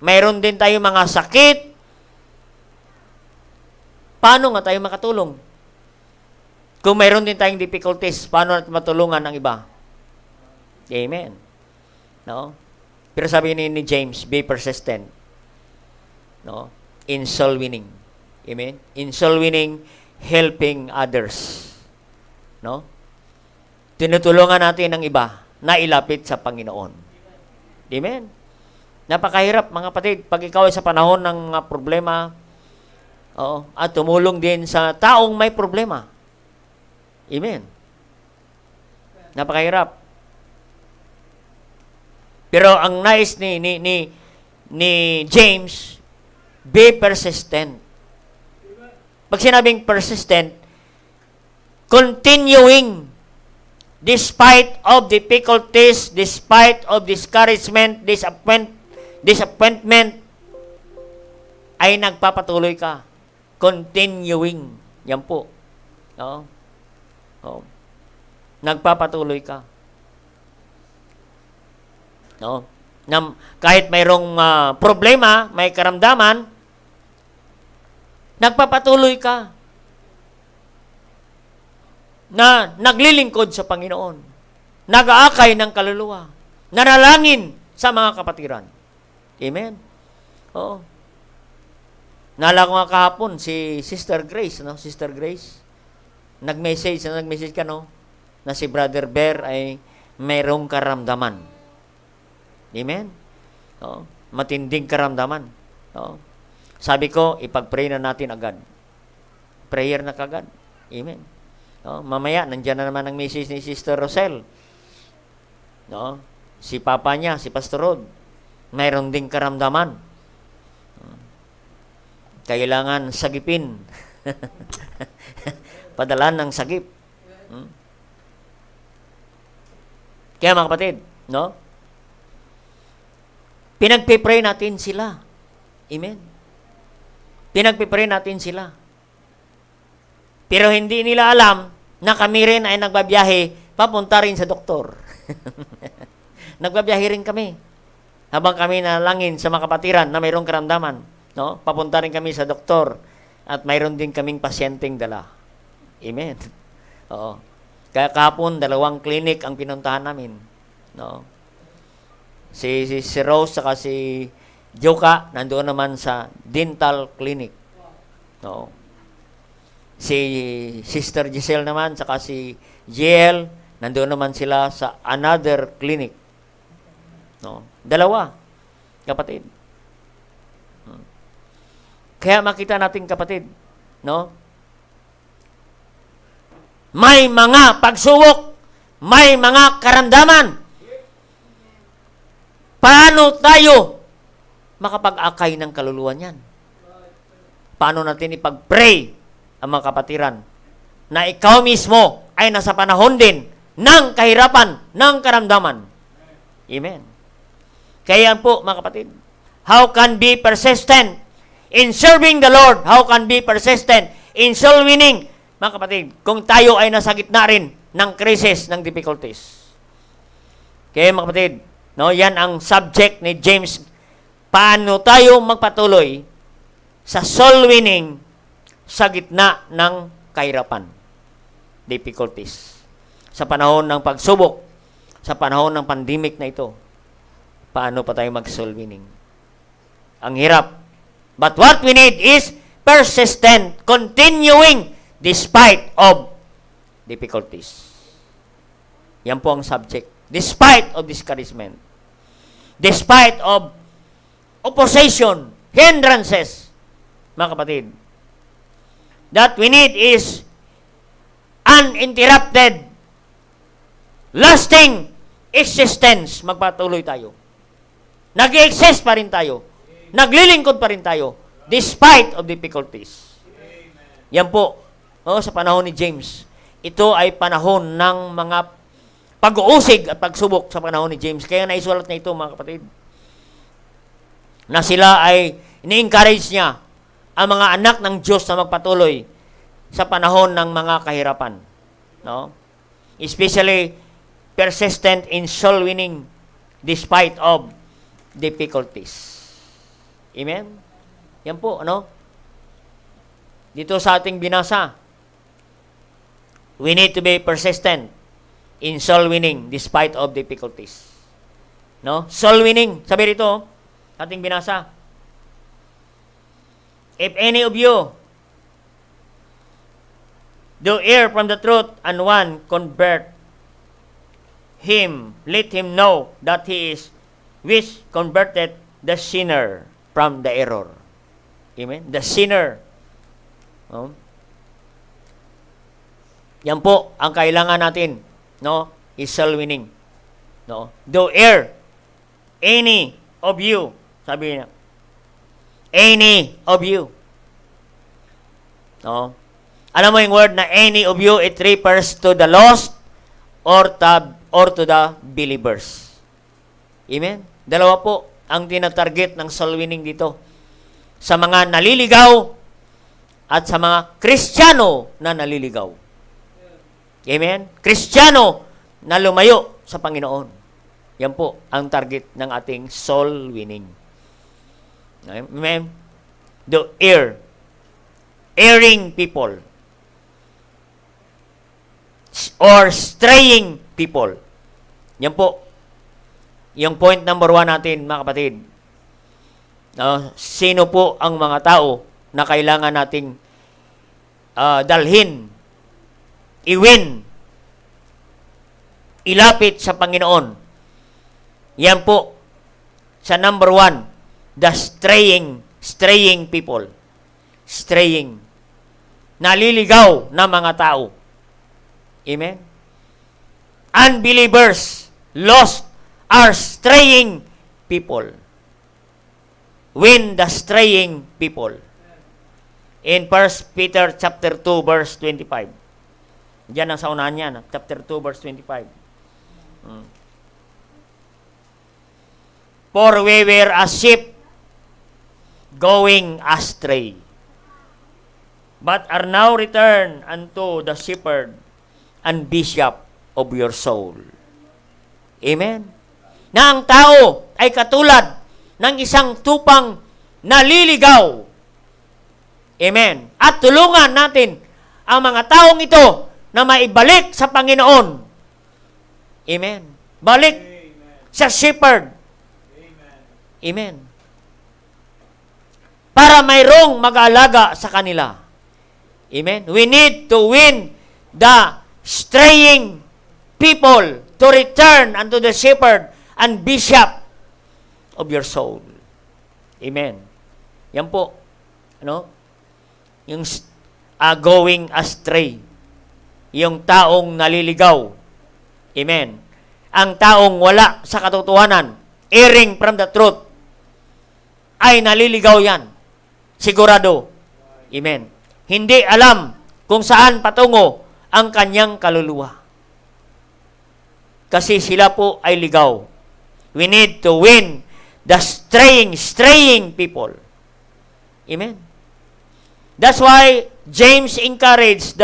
Mayroon din tayo mga sakit. Paano nga tayo makatulong? Kung mayroon din tayong difficulties, paano natin matulungan ang iba? Amen. No? Pero sabi ni James, be persistent. No? In soul winning. Amen? In soul winning, helping others. No? Tinutulungan natin ang iba na ilapit sa Panginoon. Amen? Napakahirap, mga kapatid, pag ikaw ay sa panahon ng problema, at tumulong din sa taong may problema. Amen? Napakahirap. Pero ang nais ni James, be persistent. Pag sinabing persistent, continuing despite of difficulties, despite of discouragement, disappointment, ay nagpapatuloy ka. Continuing. Yan po. No? Nagpapatuloy ka. No? Kahit mayroong problema, may karamdaman, nagpapatuloy ka na naglilingkod sa Panginoon, nag-aakay ng kaluluwa, nanalangin sa mga kapatiran. Amen? Oo. Naalala ko nga kahapon, si Sister Grace, no? Sister Grace, nag-message ka, no? Na si Brother Bear ay mayroong karamdaman. Amen? Oo. Matinding karamdaman. Oo. Sabi ko, ipag-pray na natin agad. Prayer na kagad. Amen. No? Mamaya, nandiyan na naman ang message ni Sister Rosel. No? Si Papa niya, si Pastor Rod, mayroon ding karamdaman. Kailangan sagipin. Padalan ng sagip. Kaya mga kapatid, no? Pinagpipray natin sila. Amen. Pinagpipray natin sila. Pero hindi nila alam na kami rin ay nagbabiyahe papunta rin sa doktor. Nagbabiyahe rin kami. Habang kami nalangin sa mga kapatiran na mayroong karamdaman, no? Papunta rin kami sa doktor at mayroon din kaming pasyenteng dala. Amen. Oo. Kaya kahapon, 2 clinic ang pinuntahan namin. No? Si Rose saka si Joka, nandoon naman sa dental clinic. No. Si Sister Giselle naman, saka si JL, nandoon naman sila sa another clinic. No. 2, kapatid. Kaya makita natin, kapatid, no? May mga pagsubok, may mga karamdaman. Paano tayo makapag-akay ng kaluluwa niyan? Paano natin ipag-pray ang mga kapatiran na ikaw mismo ay nasa panahon din ng kahirapan, ng karamdaman? Amen. Kaya po, mga kapatid, how can be persistent in serving the Lord? How can be persistent in soul winning? Mga kapatid, kung tayo ay nasa gitna rin ng crisis, ng difficulties. Kaya mga kapatid, no, yan ang subject ni James. Paano tayo magpatuloy sa soul winning sa gitna ng kahirapan, difficulties. Sa panahon ng pagsubok, sa panahon ng pandemic na ito, paano pa tayo mag-soul winning? Ang hirap. But what we need is persistent, continuing despite of difficulties. Yan po ang subject. Despite of discouragement. Despite of opposition, hindrances. Mga kapatid, that we need is uninterrupted, lasting existence. Magpatuloy tayo. Nag-exist pa rin tayo. Naglilingkod pa rin tayo. Despite of difficulties. Yan po. Sa panahon ni James. Ito ay panahon ng mga pag-uusig at pagsubok sa panahon ni James. Kaya naisulat na ito, mga kapatid, na sila ay ini-encourage niya ang mga anak ng Diyos na magpatuloy sa panahon ng mga kahirapan. No? Especially, persistent in soul winning despite of difficulties. Amen? Yan po, ano? Dito sa ating binasa, we need to be persistent in soul winning despite of difficulties. No? Soul winning. Sabi rito, ating binasa. If any of you do err from the truth and one convert him, let him know that he is which converted the sinner from the error. Amen? The sinner. No? Yan po ang kailangan natin, no? Is soul winning. No? Do err any of you, sabi niya. Any of you. No? Alam mo yung word na any of you, it refers to the lost or to the believers. Amen? Dalawa po ang tinatarget ng soul winning dito. Sa mga naliligaw at sa mga Kristiyano na naliligaw. Amen? Kristiyano na lumayo sa Panginoon. Yan po ang target ng ating soul winning. Amen? The erring people or straying people. Yan po. Yung point number 1 natin, mga kapatid. Sino po ang mga tao na kailangan nating dalhin, iwin, ilapit sa Panginoon? Yan po, sa number 1, the straying people. Straying. Naliligaw na mga tao. Amen? Unbelievers, lost, are straying people. Win the straying people. In 1 Peter chapter 2 verse 25. Diyan ang sa unahan niya, chapter 2 verse 25. For we were as sheep going astray, but are now returned unto the shepherd and bishop of your soul. Amen? Na ang tao ay katulad ng isang tupang naliligaw. Amen? At tulungan natin ang mga taong ito na maibalik sa Panginoon. Amen? Balik sa shepherd. Amen? Para mayroong mag-aalaga sa kanila. Amen? We need to win the straying people to return unto the shepherd and bishop of your soul. Amen. Yan po. Ano? Yung going astray. Yung taong naliligaw. Amen. Ang taong wala sa katotohanan, erring from the truth, ay naliligaw yan. Sigurado. Amen. Hindi alam kung saan patungo ang kanyang kaluluwa. Kasi sila po ay ligaw. We need to win the straying people. Amen. That's why James encouraged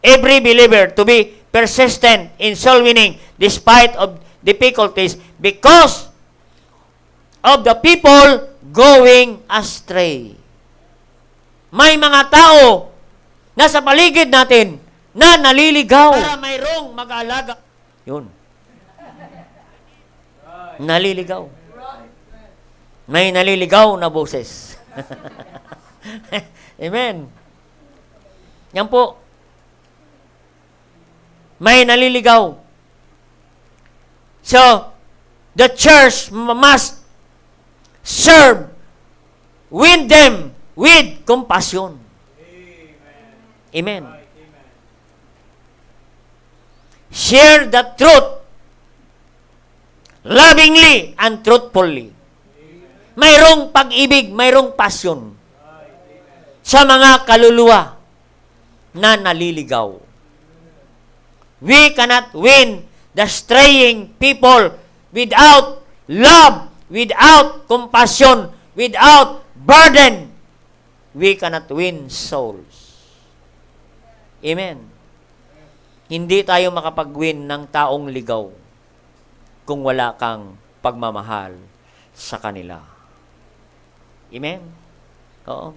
every believer to be persistent in soul winning despite of difficulties because of the people going astray. May mga tao na sa paligid natin na naliligaw. Para mayroong mag-aalaga. Yun. Naliligaw. May naliligaw na boses. Amen. Yan po. May naliligaw. So, the church must serve, win them with compassion. Amen. Share the truth lovingly and truthfully. Mayroong pag-ibig, mayroong passion sa mga kaluluwa na naliligaw. We cannot win the straying people without love, without compassion, without burden. We cannot win souls. Amen. Hindi tayo makapag-win ng taong ligaw kung wala kang pagmamahal sa kanila. Amen? Oo.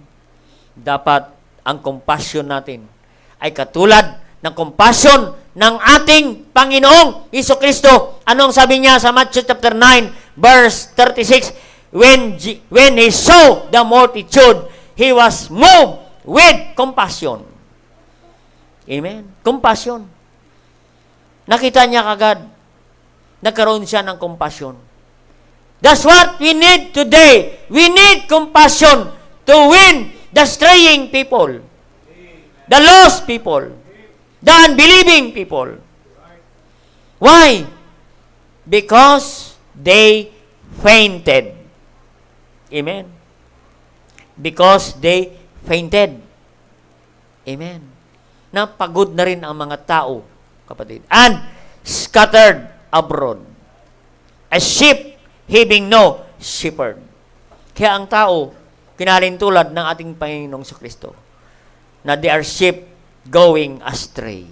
Dapat ang compassion natin ay katulad ng compassion ng ating Panginoong Hesukristo. Anong sabi niya sa Matthew chapter 9, verse 36? When he saw the multitude, he was moved with compassion. Amen? Compassion. Nakita niya kagad, nagkaroon siya ng compassion. That's what we need today. We need compassion to win the straying people, the lost people, the unbelieving people. Why? Because they fainted. Amen? Because they fainted. Amen? Napagod na rin ang mga tao, kapatid. And scattered abroad. A sheep having no shepherd. Kaya ang tao, kinalintulad ng ating Panginoong Kristo, na they are sheep going astray.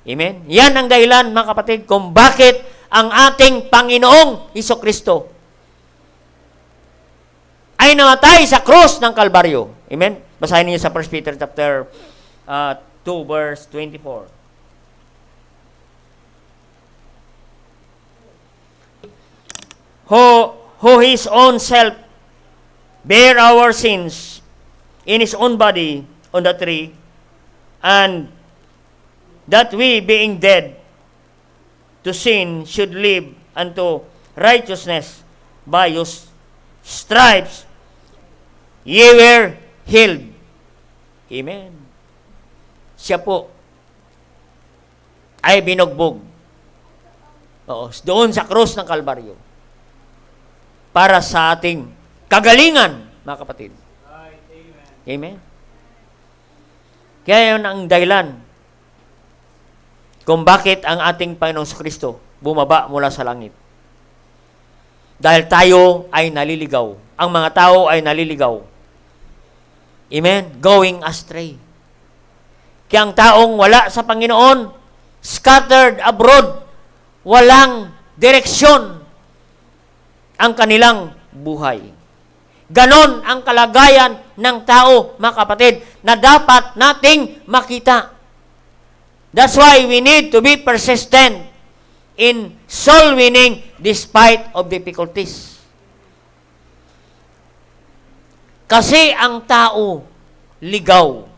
Amen? Yan ang dahilan, mga kapatid, kung bakit ang ating Panginoong Kristo ay namatay sa krus ng Kalbaryo. Amen? Basahin niyo sa 1 Peter chapter 2, verse 24. Who his own self bear our sins in his own body on the tree, and that we, being dead to sin, should live unto righteousness. By whose stripes ye were healed. Amen. Siya po ay binugbog. Oo, doon sa krus ng Kalbaryo. Para sa ating kagalingan, mga kapatid. Amen? Kaya yun ang dahilan kung bakit ang ating Panginoong Kristo bumaba mula sa langit. Dahil tayo ay naliligaw. Ang mga tao ay naliligaw. Amen? Going astray. Kaya ang taong wala sa Panginoon, scattered abroad, walang direksyon ang kanilang buhay. Ganon ang kalagayan ng tao, mga kapatid, na dapat nating makita. That's why we need to be persistent in soul winning despite of difficulties. Kasi ang tao ligaw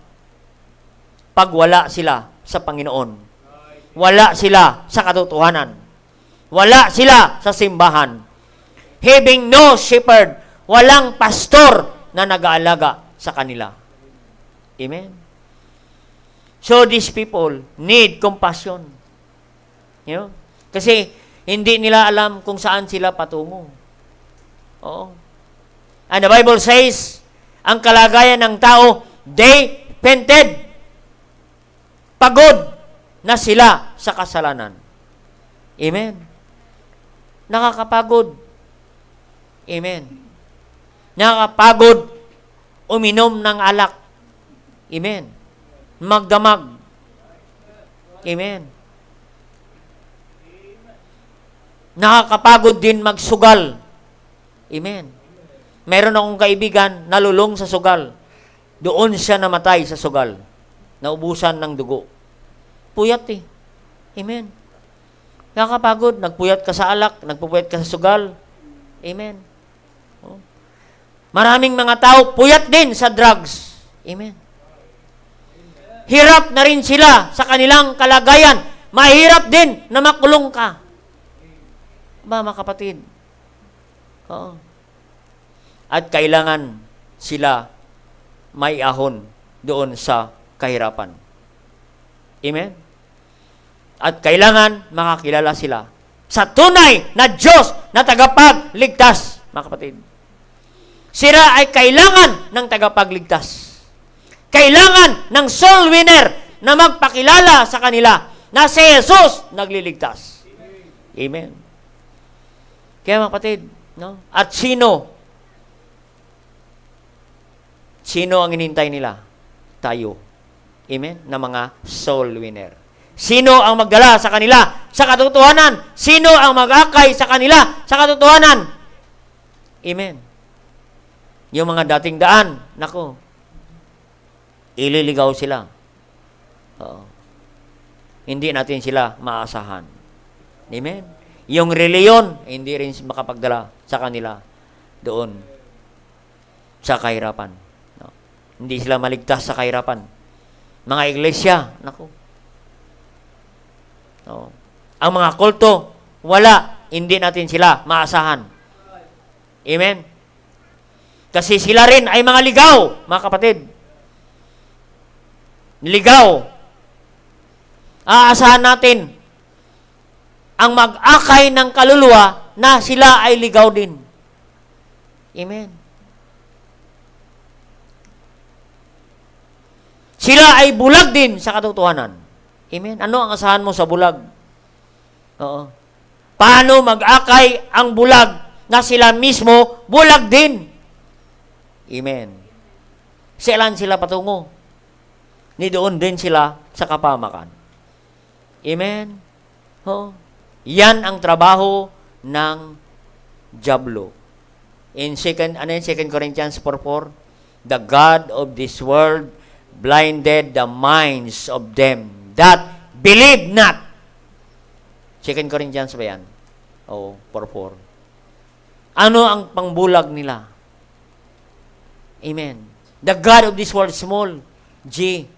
pag wala sila sa Panginoon. Wala sila sa katotohanan. Wala sila sa simbahan. Having no shepherd, walang pastor na nag-aalaga sa kanila. Amen? So these people need compassion. You know? Kasi hindi nila alam kung saan sila patungo. Oo. And the Bible says, ang kalagayan ng tao, they fainted. Pagod na sila sa kasalanan. Amen? Nakakapagod. Amen. Nakakapagod uminom ng alak. Amen. Magdamag. Amen. Nakakapagod din magsugal. Amen. Meron akong kaibigan nalulong sa sugal. Doon siya namatay sa sugal. Naubusan ng dugo. Puyat eh. Amen. Nakakapagod. Nagpuyat ka sa alak. Nagpupuyat ka sa sugal. Amen. Maraming mga tao puyat din sa drugs. Amen. Hirap na rin sila sa kanilang kalagayan. Mahirap din na makulong ka. Ba, mga kapatid? Oo. At kailangan sila may ahon doon sa kahirapan. Amen? At kailangan makakilala sila sa tunay na Diyos na tagapagligtas, mga kapatid. Sila ay kailangan ng tagapagligtas. Kailangan ng soul winner na magpakilala sa kanila na si Jesus nagliligtas. Amen. Kaya mga kapatid, no? At sino ang inintay nila? Tayo. Amen? Na mga soul winner. Sino ang magdala sa kanila sa katotohanan? Sino ang mag-akay sa kanila sa katotohanan? Amen. Yung mga dating daan, nako, ililigaw sila. Oo. Hindi natin sila maasahan. Amen? Yung reliyon, hindi rin makapagdala sa kanila doon sa kahirapan. No? Hindi sila maligtas sa kahirapan. Mga iglesia, nako. No. Ang mga kulto, wala. Hindi natin sila maasahan. Amen? Kasi sila rin ay mga ligaw, mga kapatid. Ligaw. Aasahan natin ang mag-akay ng kaluluwa na sila ay ligaw din. Amen. Sila ay bulag din sa katotohanan. Amen. Ano ang asahan mo sa bulag? Oo. Paano mag-akay ang bulag na sila mismo bulag din? Amen. Sailan sila patungo? Ni doon din sila sa kapamakan. Amen. Oo. Yan ang trabaho ng diablo. In 2 Corinthians 4:4, the God of this world blinded the minds of them that believe not. 2 Corinthians ba yan? Oo, 4:4. Ano ang pangbulag nila? Amen. The God of this world, small g.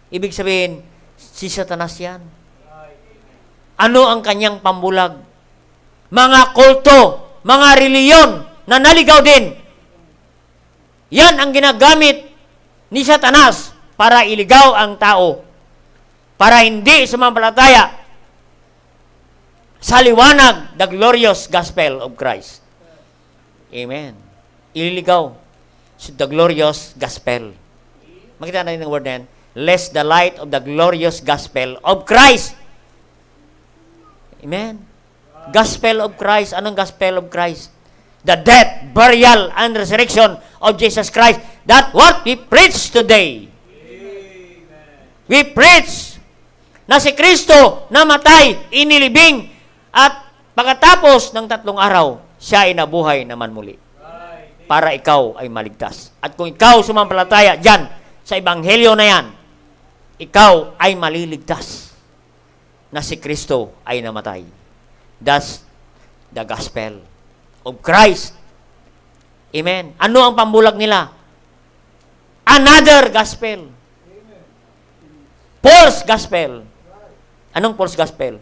Ibig sabihin, si Satanas yan. Ano ang kanyang pambulag? Mga kulto, mga reliyon na naligaw din. Yan ang ginagamit ni Satanas para iligaw ang tao. Para hindi sumampalataya sa liwanag, the glorious gospel of Christ. Amen. Ililigaw the glorious gospel. Makita natin ang word na yan. Lest the light of the glorious gospel of Christ. Amen. Gospel of Christ. Anong gospel of Christ? The death, burial, and resurrection of Jesus Christ. That's what we preach today. Amen. We preach na si Kristo namatay, inilibing, at pagkatapos ng 3 araw, siya ay nabuhay naman muli. Para ikaw ay maligtas. At kung ikaw sumampalataya dyan, sa ebanghelyo na yan, ikaw ay maliligtas na si Kristo ay namatay. That's the gospel of Christ. Amen. Ano ang pambulag nila? Another gospel. False gospel. Anong false gospel?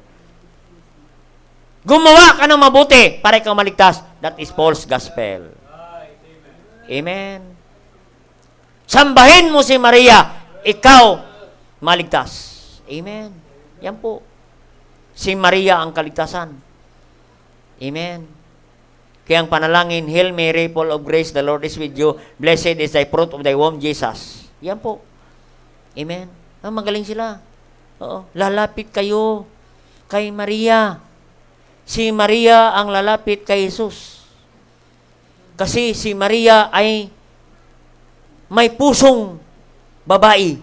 Gumawa ka ng mabuti para ikaw maligtas. That is false gospel. Amen. Sambahin mo si Maria, ikaw maligtas. Amen. Yan po. Si Maria ang kaligtasan. Amen. Kaya ang panalangin, Hail Mary, full of grace, the Lord is with you. Blessed is thy fruit of thy womb, Jesus. Yan po. Amen. Magaling sila. Oo. Lalapit kayo kay Maria. Si Maria ang lalapit kay Jesus. Kasi si Maria ay may pusong babae.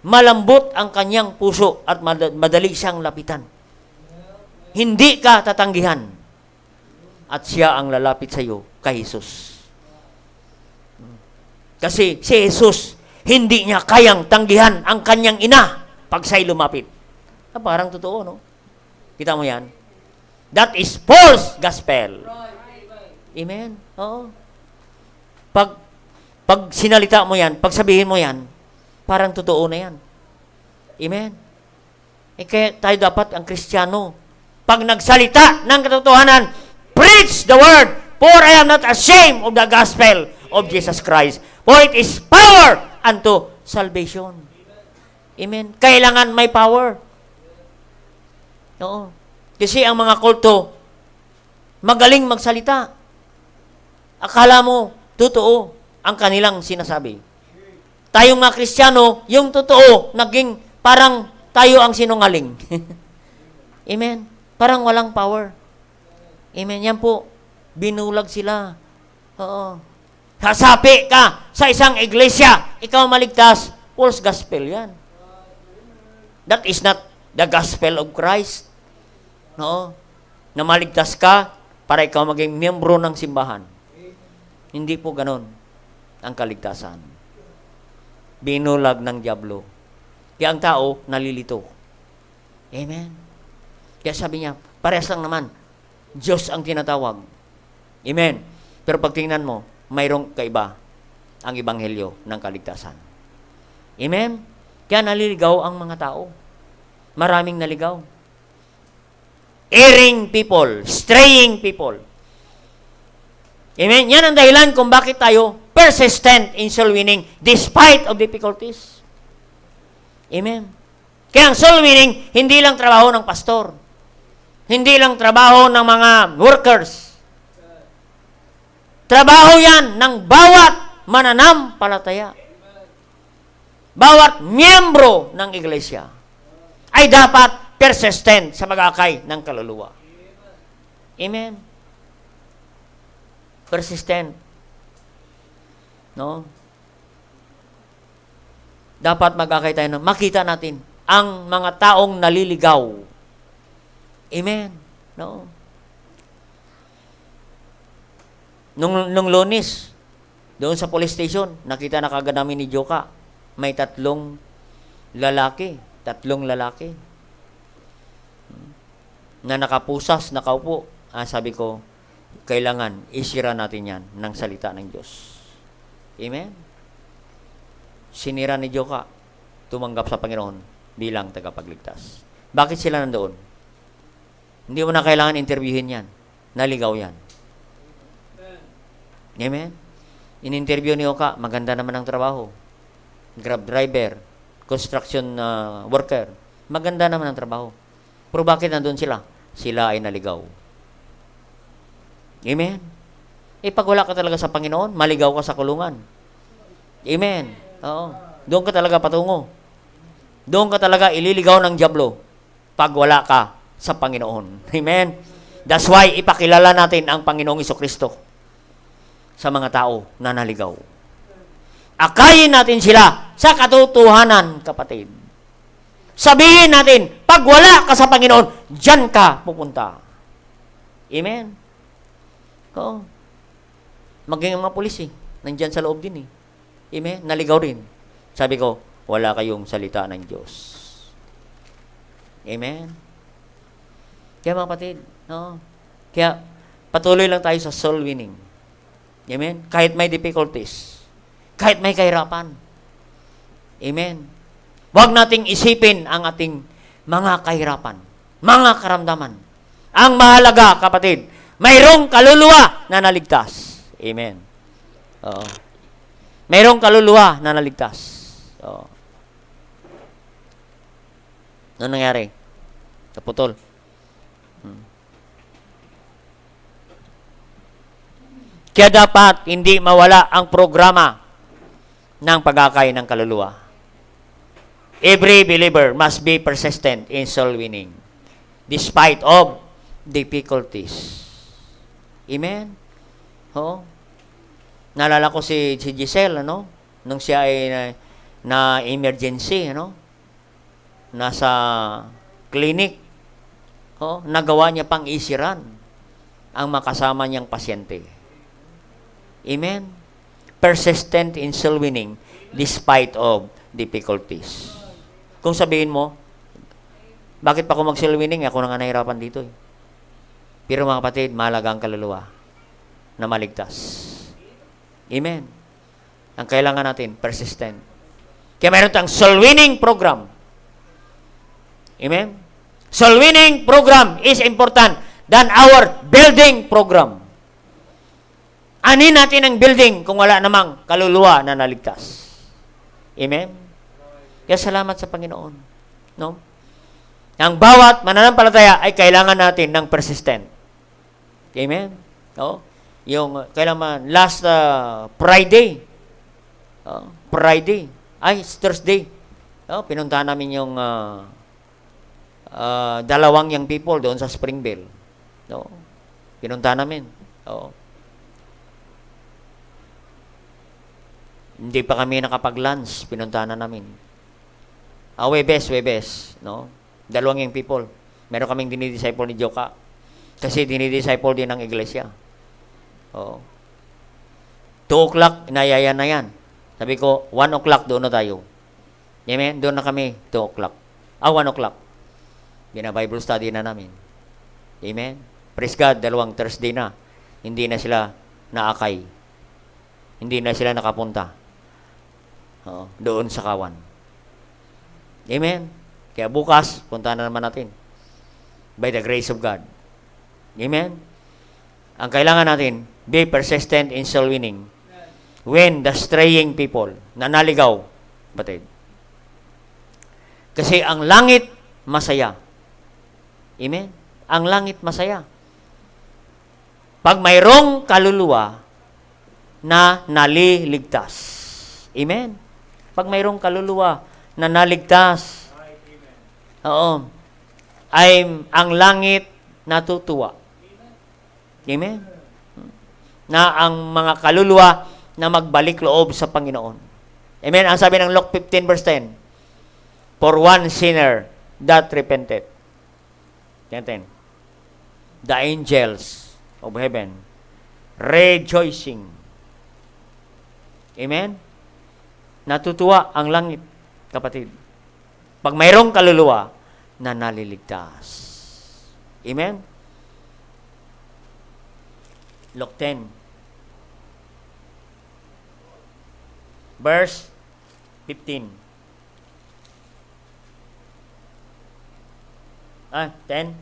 Malambot ang kanyang puso at madali siyang lapitan. Hindi ka tatanggihan. At siya ang lalapit sa iyo kay Jesus. Kasi si Jesus, hindi niya kayang tanggihan ang kanyang ina pag siya'y lumapit. Parang totoo, no? Kita mo yan? That is false gospel. Amen? Oo. Pag sinalita mo yan, pag sabihin mo yan, parang totoo na yan. Amen? Kaya tayo dapat, ang Kristiyano, pag nagsalita ng katotohanan, preach the word, for I am not ashamed of the gospel of Jesus Christ, for it is power unto salvation. Amen? Kailangan may power. Oo. Kasi ang mga kulto, magaling magsalita. Akala mo, totoo ang kanilang sinasabi. Tayong mga Kristiyano, yung totoo, naging parang tayo ang sinungaling. Amen? Parang walang power. Amen? Yan po. Binulag sila. Oo. Kasapi ka sa isang iglesia, ikaw maligtas, false gospel yan. That is not the gospel of Christ. No? Na maligtas ka para ikaw maging miyembro ng simbahan. Hindi po ganon. ang kaligtasan. Binulag ng dyablo. Kaya ang tao, nalilito. Amen? Kaya sabi niya, parehas lang naman, Diyos ang tinatawag. Amen? Pero pag tingnan mo, mayroong kaiba ang ebanghelyo ng kaligtasan. Amen? Kaya naliligaw ang mga tao. Maraming naligaw. Erring people, straying people. Amen? Yan ang dahilan kung bakit tayo persistent in soul winning despite of difficulties. Amen? Kaya ang soul winning, hindi lang trabaho ng pastor. Hindi lang trabaho ng mga workers. Trabaho yan ng bawat mananampalataya. Bawat miyembro ng iglesia ay dapat persistent sa pag-akay ng kaluluwa. Amen? Persistent. No? Dapat mag-akay tayo ng makita natin ang mga taong naliligaw. Amen? No? Nung Lunes, doon sa police station, nakita na kagad namin ni Joka, may tatlong lalaki na nakapusas, nakaupo. Sabi ko, kailangan isira natin yan ng salita ng Diyos. Amen? Sinira ni Joka, tumanggap sa Panginoon bilang tagapagligtas. Bakit sila nandoon? Hindi mo na kailangan interviewin yan. Naligaw yan. Amen? In-interview ni Joka, maganda naman ang trabaho. Grab driver, construction worker. Maganda naman ang trabaho. Pero bakit nandun sila? Sila ay naligaw. Amen? Pag wala ka talaga sa Panginoon, maligaw ka sa kulungan. Amen? Oo. Doon ka talaga patungo. Doon ka talaga ililigaw ng dyablo pag wala ka sa Panginoon. Amen? That's why ipakilala natin ang Panginoong Jesucristo sa mga tao na naligaw. Akayin natin sila sa katotohanan, kapatid. Sabihin natin, pag wala ka sa Panginoon, diyan ka pupunta. Amen? Oo. Maging mga pulis nandyan sa loob din Amen? Naligaw rin. Sabi ko, wala kayong salita ng Diyos. Amen? Kaya mga kapatid, no? Kaya patuloy lang tayo sa soul winning. Amen? Kahit may difficulties. Kahit may kahirapan. Amen? Huwag nating isipin ang ating mga kahirapan, mga karamdaman. Ang mahalaga, kapatid, mayroong kaluluwa na naligtas. Amen? Oo. Mayroong kaluluwa na naligtas. Oo. Ano nangyari? Naputol. Kaya dapat hindi mawala ang programa ng pag-akay ng kaluluwa. Every believer must be persistent in soul winning despite of difficulties. Amen? Oo. Naalala ko si Giselle, nung siya ay na emergency, nasa clinic, nagawa niya pang isiran ang makasama niyang pasyente. Amen? Persistent in soul winning despite of difficulties. Kung sabihin mo, bakit pa ako mag-soul winning? Ako na nga nahirapan dito. Pero mga kapatid, mahalaga ang kaluluwa na maligtas. Amen? Ang kailangan natin, persistent. Kaya mayroon tayong soul winning program. Amen? Soul winning program is important than our building program. Anin natin ang building kung wala namang kaluluwa na naligtas. Amen? Kaya salamat sa Panginoon. No? Ang bawat mananampalataya ay kailangan natin ng persistent. Amen? No? Yung kailangan last Friday. Friday. Thursday. Pinuntahan namin yung dalawang young people doon sa Springville. No? Pinuntahan namin. Hindi pa kami nakapag-lunch, pinuntahan na namin. Webes, no? Dalawang yung people. Meron kaming dinidisciple ni Joka. Kasi dinidisciple din ng iglesia. 2 o'clock, inayaya na yan. Sabi ko, 1 o'clock, doon na tayo. Amen? Doon na kami, 2 o'clock. 1 o'clock. Bina-Bible study na namin. Amen? Praise God, 2 Thursday na. Hindi na sila naakay. Hindi na sila nakapunta. Doon sa Kawan. Amen? Kaya bukas, punta na naman natin. By the grace of God. Amen? Ang kailangan natin, be persistent in soul winning. When the straying people, na naligaw, batid. Kasi ang langit, masaya. Amen? Ang langit, masaya. Pag mayroong kaluluwa na naliligtas. Amen? Pag mayroong kaluluwa na naligtas. Oo. Ang langit natutuwa. Amen? Na ang mga kaluluwa na magbalik loob sa Panginoon. Amen? Ang sabi ng Luke 15 verse 10, for one sinner that repented. Tingnan. The angels of heaven rejoicing. Amen? Natutuwa ang langit, kapatid. Pag mayroong kaluluwa na naliligtas. Amen? Luke 10. Verse 15. 10.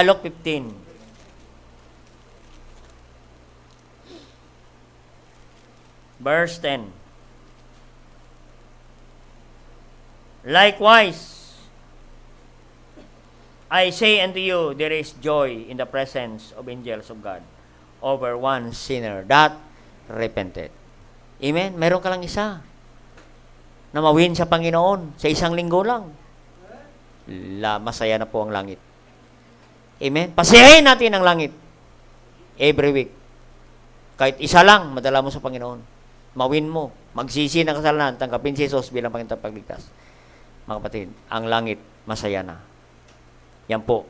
Luke 15. Verse 10. Likewise, I say unto you, there is joy in the presence of angels of God over one sinner that repented. Amen? Meron ka lang isa na mawin sa Panginoon sa isang linggo lang. Masaya na po ang langit. Amen? Pasayahin natin ang langit every week. Kahit isa lang, madala mo sa Panginoon. Mawin mo. Magsisi ng kasalanan. Tanggapin si Jesus bilang Panginoon pagligtas. Mga kapatid, ang langit, masaya na. Yan po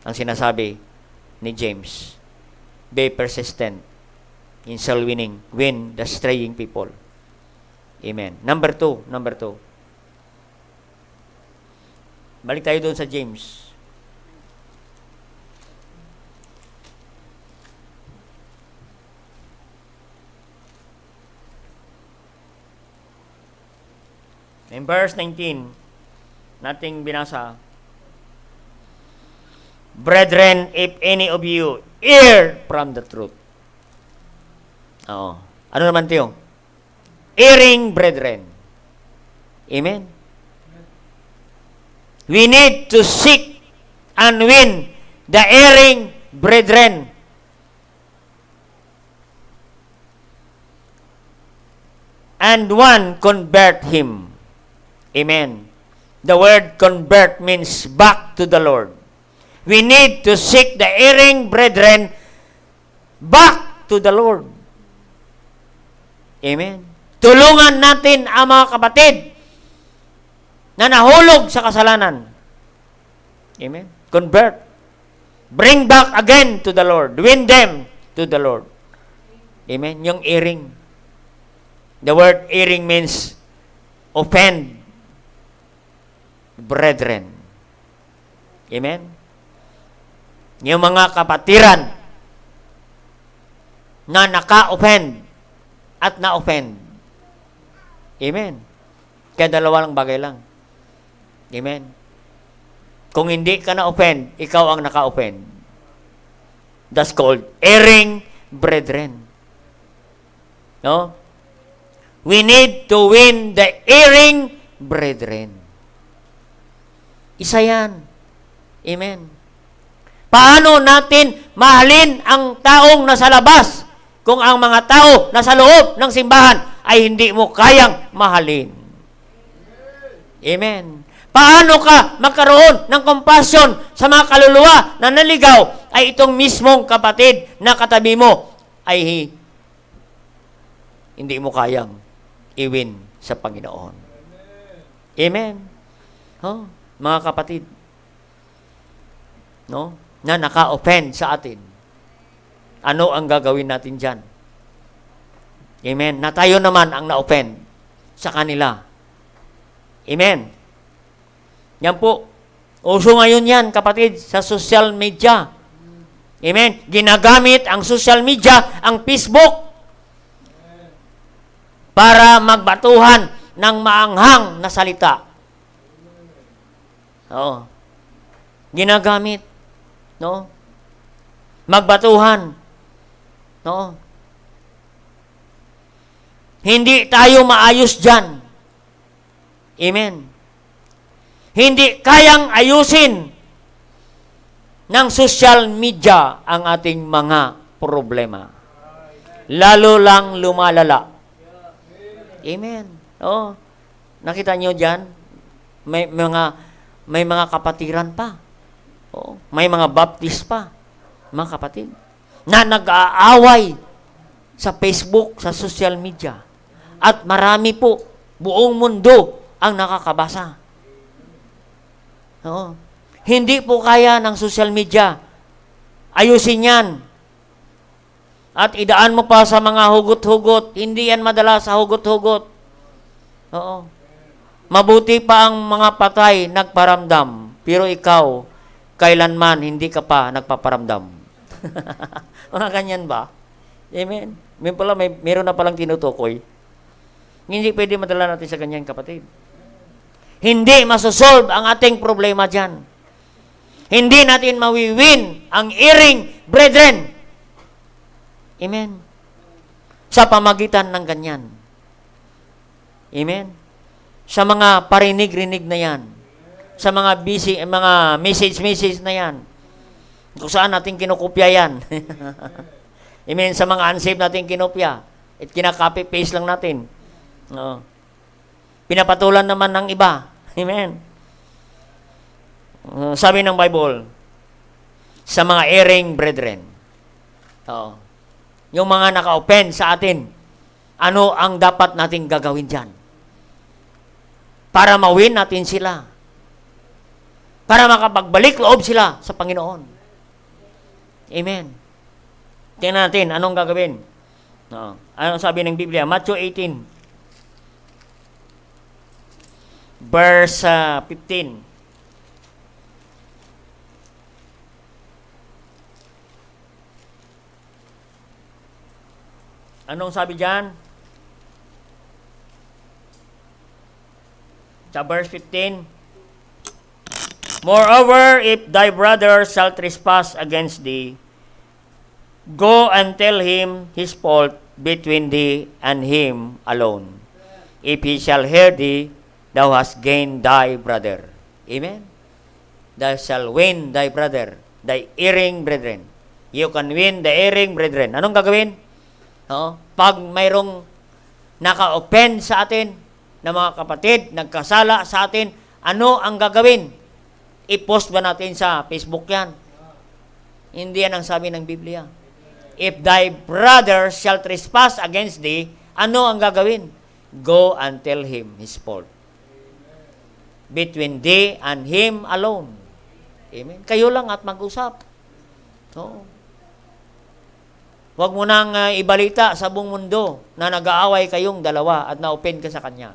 ang sinasabi ni James. Be persistent in soul winning. Win the straying people. Amen. Number two. Balik tayo doon sa James. In verse 19, nating binasa, brethren, if any of you err from the truth. Oo. Ano naman ito? Erring brethren. Amen? We need to seek and win the erring brethren. And one convert him. Amen. The word convert means back to the Lord. We need to seek the erring brethren back to the Lord. Amen. Tulungan natin ang mga kapatid na nahulog sa kasalanan. Amen. Convert. Bring back again to the Lord. Win them to the Lord. Amen. Yung erring. The word erring means offend brethren. Amen? Yung mga kapatiran na naka-offend at na-offend. Amen? Kaya dalawa lang bagay lang. Amen? Kung hindi ka na-offend, ikaw ang naka-offend. That's called erring brethren. No? We need to win the erring brethren. Isa yan. Amen. Paano natin mahalin ang taong nasa labas kung ang mga tao nasa loob ng simbahan ay hindi mo kayang mahalin? Amen. Paano ka magkaroon ng compassion sa mga kaluluwa na naligaw ay itong mismong kapatid na katabi mo ay hindi mo kayang iwin sa Panginoon. Amen. Oh. Mga kapatid, no, na naka-offend sa atin. Ano ang gagawin natin dyan? Amen. Na tayo naman ang na-open sa kanila. Amen. Yan po. Uso ngayon yan, kapatid, sa social media. Amen. Ginagamit ang social media, ang Facebook, para magbatuhan ng maanghang na salita. Oo. Ginagamit. No? Magbatuhan. No? Hindi tayo maayos dyan. Amen. Hindi kayang ayusin ng social media ang ating mga problema. Lalo lang lumalala. Amen. Oh, nakita niyo diyan, may mga kapatiran pa. Oh, may mga baptist pa, mga kapatid, na nag-aaway sa Facebook, sa social media. At marami po, buong mundo ang nakakabasa. Oo. Hindi po kaya ng social media. Ayusin yan. At idaan mo pa sa mga hugot-hugot. Hindi yan madala sa hugot-hugot. Oo. Mabuti pa ang mga patay nagparamdam. Pero ikaw, kailanman hindi ka pa nagpaparamdam. Mga ganyan ba? Amen. Meron na palang tinutukoy. Hindi pwede madala natin sa ganyan, kapatid. Hindi masosolve ang ating problema dyan. Hindi natin mawiwin ang iring brethren. Amen. Sa pamagitan ng ganyan. Amen. Sa mga parinig-rinig na yan. Sa mga message na yan. Kung saan natin kinukopya yan. Amen. Sa mga unsaved natin kinopya. At kinaka-copy-paste lang natin. No. Pinapatulan naman ng iba. Amen. Sabi ng Bible, sa mga erring brethren. Yung mga naka-open sa atin, ano ang dapat nating gagawin dyan? Para mawin natin sila. Para makapagbalik loob sila sa Panginoon. Amen. Tingnan natin, anong gagawin? Anong sabi ng Biblia? Matthew 18. Verse 15. Anong sabi dyan? Sa verse 15. Moreover, if thy brother shall trespass against thee, go and tell him his fault between thee and him alone. If he shall hear thee, thou hast gained thy brother. Amen? Thou shall win thy brother, thy erring brethren. You can win the erring brethren. Anong gagawin? Pag mayroong naka-open sa atin na mga kapatid, nagkasala sa atin, ano ang gagawin? I-post ba natin sa Facebook yan? Hindi yan ang sabi ng Biblia. If thy brother shall trespass against thee, ano ang gagawin? Go and tell him his fault. Between thee and him alone. Amen. Kayo lang at mag-usap. Huwag mo nang ibalita sa buong mundo na nag-aaway kayong dalawa at na-open ka sa kanya.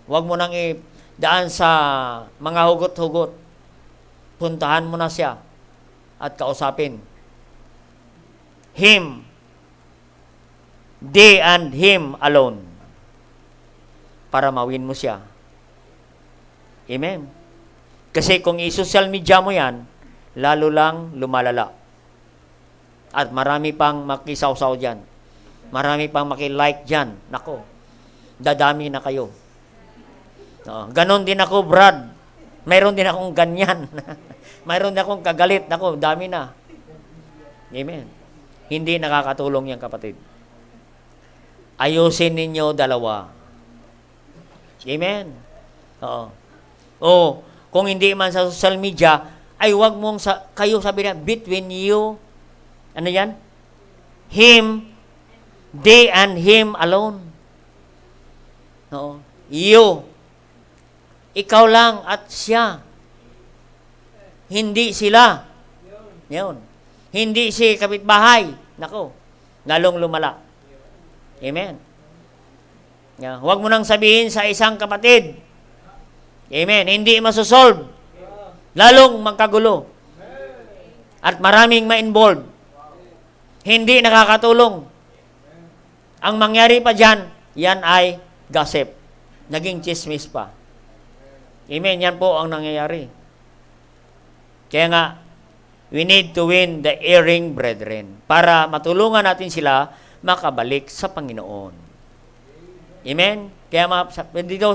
Huwag mo nang idaan sa mga hugot-hugot. Puntahan mo na siya at kausapin. Him. They and him alone. Para mawin mo siya. Amen. Kasi kung i-social media mo yan, lalo lang lumalala. At marami pang makisawsaw dyan. Marami pang makilike dyan. Nako, dadami na kayo. Ganon din ako, Brad. Mayroon din akong ganyan. Mayroon din akong kagalit. Nako, dami na. Amen. Hindi nakakatulong yan, kapatid. Ayusin ninyo dalawa. Amen. Kung hindi man sa social media, ay wag mong kayo sabi na, between you, ano yan? Him, they and him alone. You. Ikaw lang at siya. Hindi sila. Yun. Hindi si kapitbahay. Nako, lalong lumala. Amen. Huwag mo nang sabihin sa isang kapatid. Amen. Hindi masusolve. Lalong magkagulo. At maraming ma-involve. Hindi nakakatulong. Ang mangyari pa dyan, yan ay gossip. Naging chismis pa. Amen. Yan po ang nangyayari. Kaya nga, we need to win the erring brethren para matulungan natin sila makabalik sa Panginoon. Amen? Kaya sabi dito,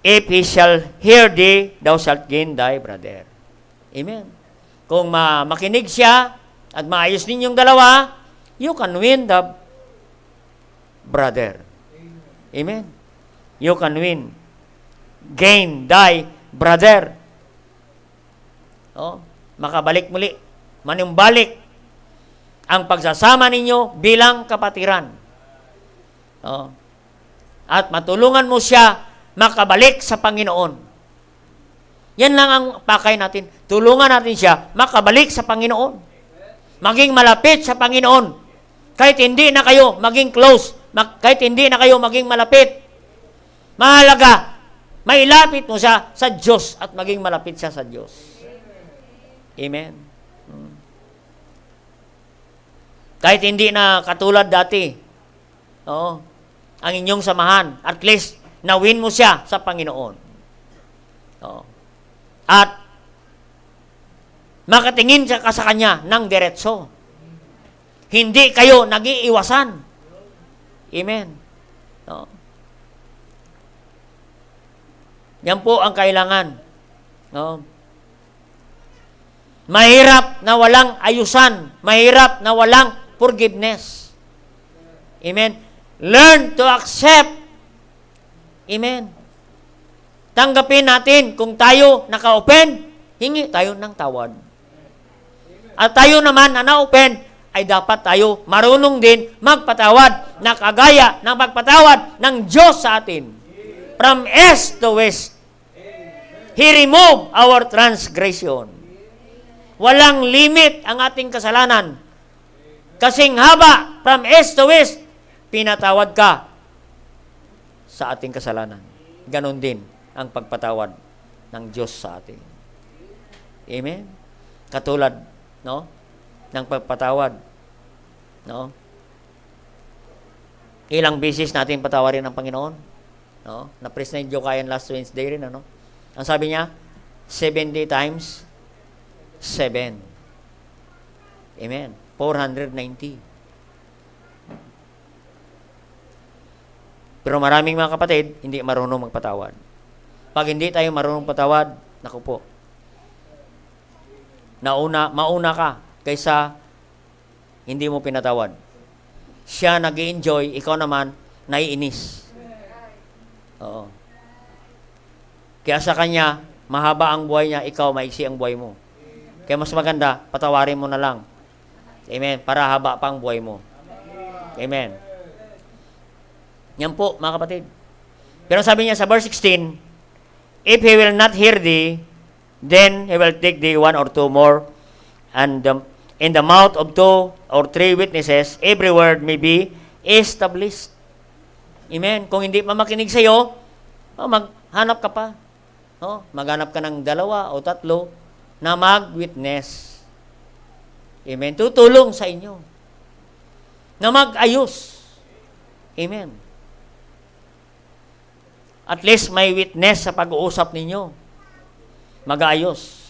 if he shall hear thee, thou shalt gain thy brother. Amen? Kung makinig siya at maayos ninyong dalawa, you can win the brother. Amen? You can win. Gain thy brother. Makabalik muli. Manumbalik ang pagsasama ninyo bilang kapatiran. At matulungan mo siya makabalik sa Panginoon. Yan lang ang pakay natin. Tulungan natin siya makabalik sa Panginoon. Maging malapit sa Panginoon. Kahit hindi na kayo maging close, kahit hindi na kayo maging malapit, mahalaga, mailapit mo siya sa Diyos at maging malapit siya sa Diyos. Amen. Kahit hindi na katulad dati, ang inyong samahan, at least, nawin mo siya sa Panginoon. At, makatingin ka sa Kanya ng diretso. Hindi kayo nag-iiwasan. Amen. Yan po ang kailangan. Mahirap na walang ayusan. Mahirap na walang forgiveness. Amen. Learn to accept. Amen. Tanggapin natin kung tayo naka-open, hingi tayo ng tawad. At tayo naman na na-open, ay dapat tayo marunong din magpatawad na kagaya ng pagpatawad ng Diyos sa atin. From east to west. He removed our transgression. Walang limit ang ating kasalanan. Kasing haba, from east to west, pinatawad ka sa ating kasalanan. Ganon din ang pagpatawad ng Diyos sa atin. Amen? Katulad, ng pagpatawad. Ilang beses natin patawarin ng Panginoon. Na-preach na yung Jokayan last Wednesday rin, Ang sabi niya, 70 times 7. Amen. 490. Pero maraming mga kapatid, hindi marunong magpatawad. Pag hindi tayo marunong patawad, naku po, mauna ka kaysa hindi mo pinatawad. Siya nag-i-enjoy, ikaw naman naiinis. Oo. Kaya sa kanya, mahaba ang buhay niya, ikaw maiksi ang buhay mo. Kaya mas maganda, patawarin mo na lang. Amen. Para haba pa ang buhay mo. Amen. Yan po, mga kapatid. Pero sabi niya sa verse 16, if he will not hear thee, then he will take thee one or two more, and in the mouth of 2 or 3 witnesses, every word may be established. Amen. Kung hindi pa makinig sa iyo, maghanap ka pa. Maghanap ka ng 2 o 3 na mag-witness. Amen. Tutulong sa inyo. Na mag-ayos. Amen. At least may witness sa pag-uusap ninyo. Mag-ayos.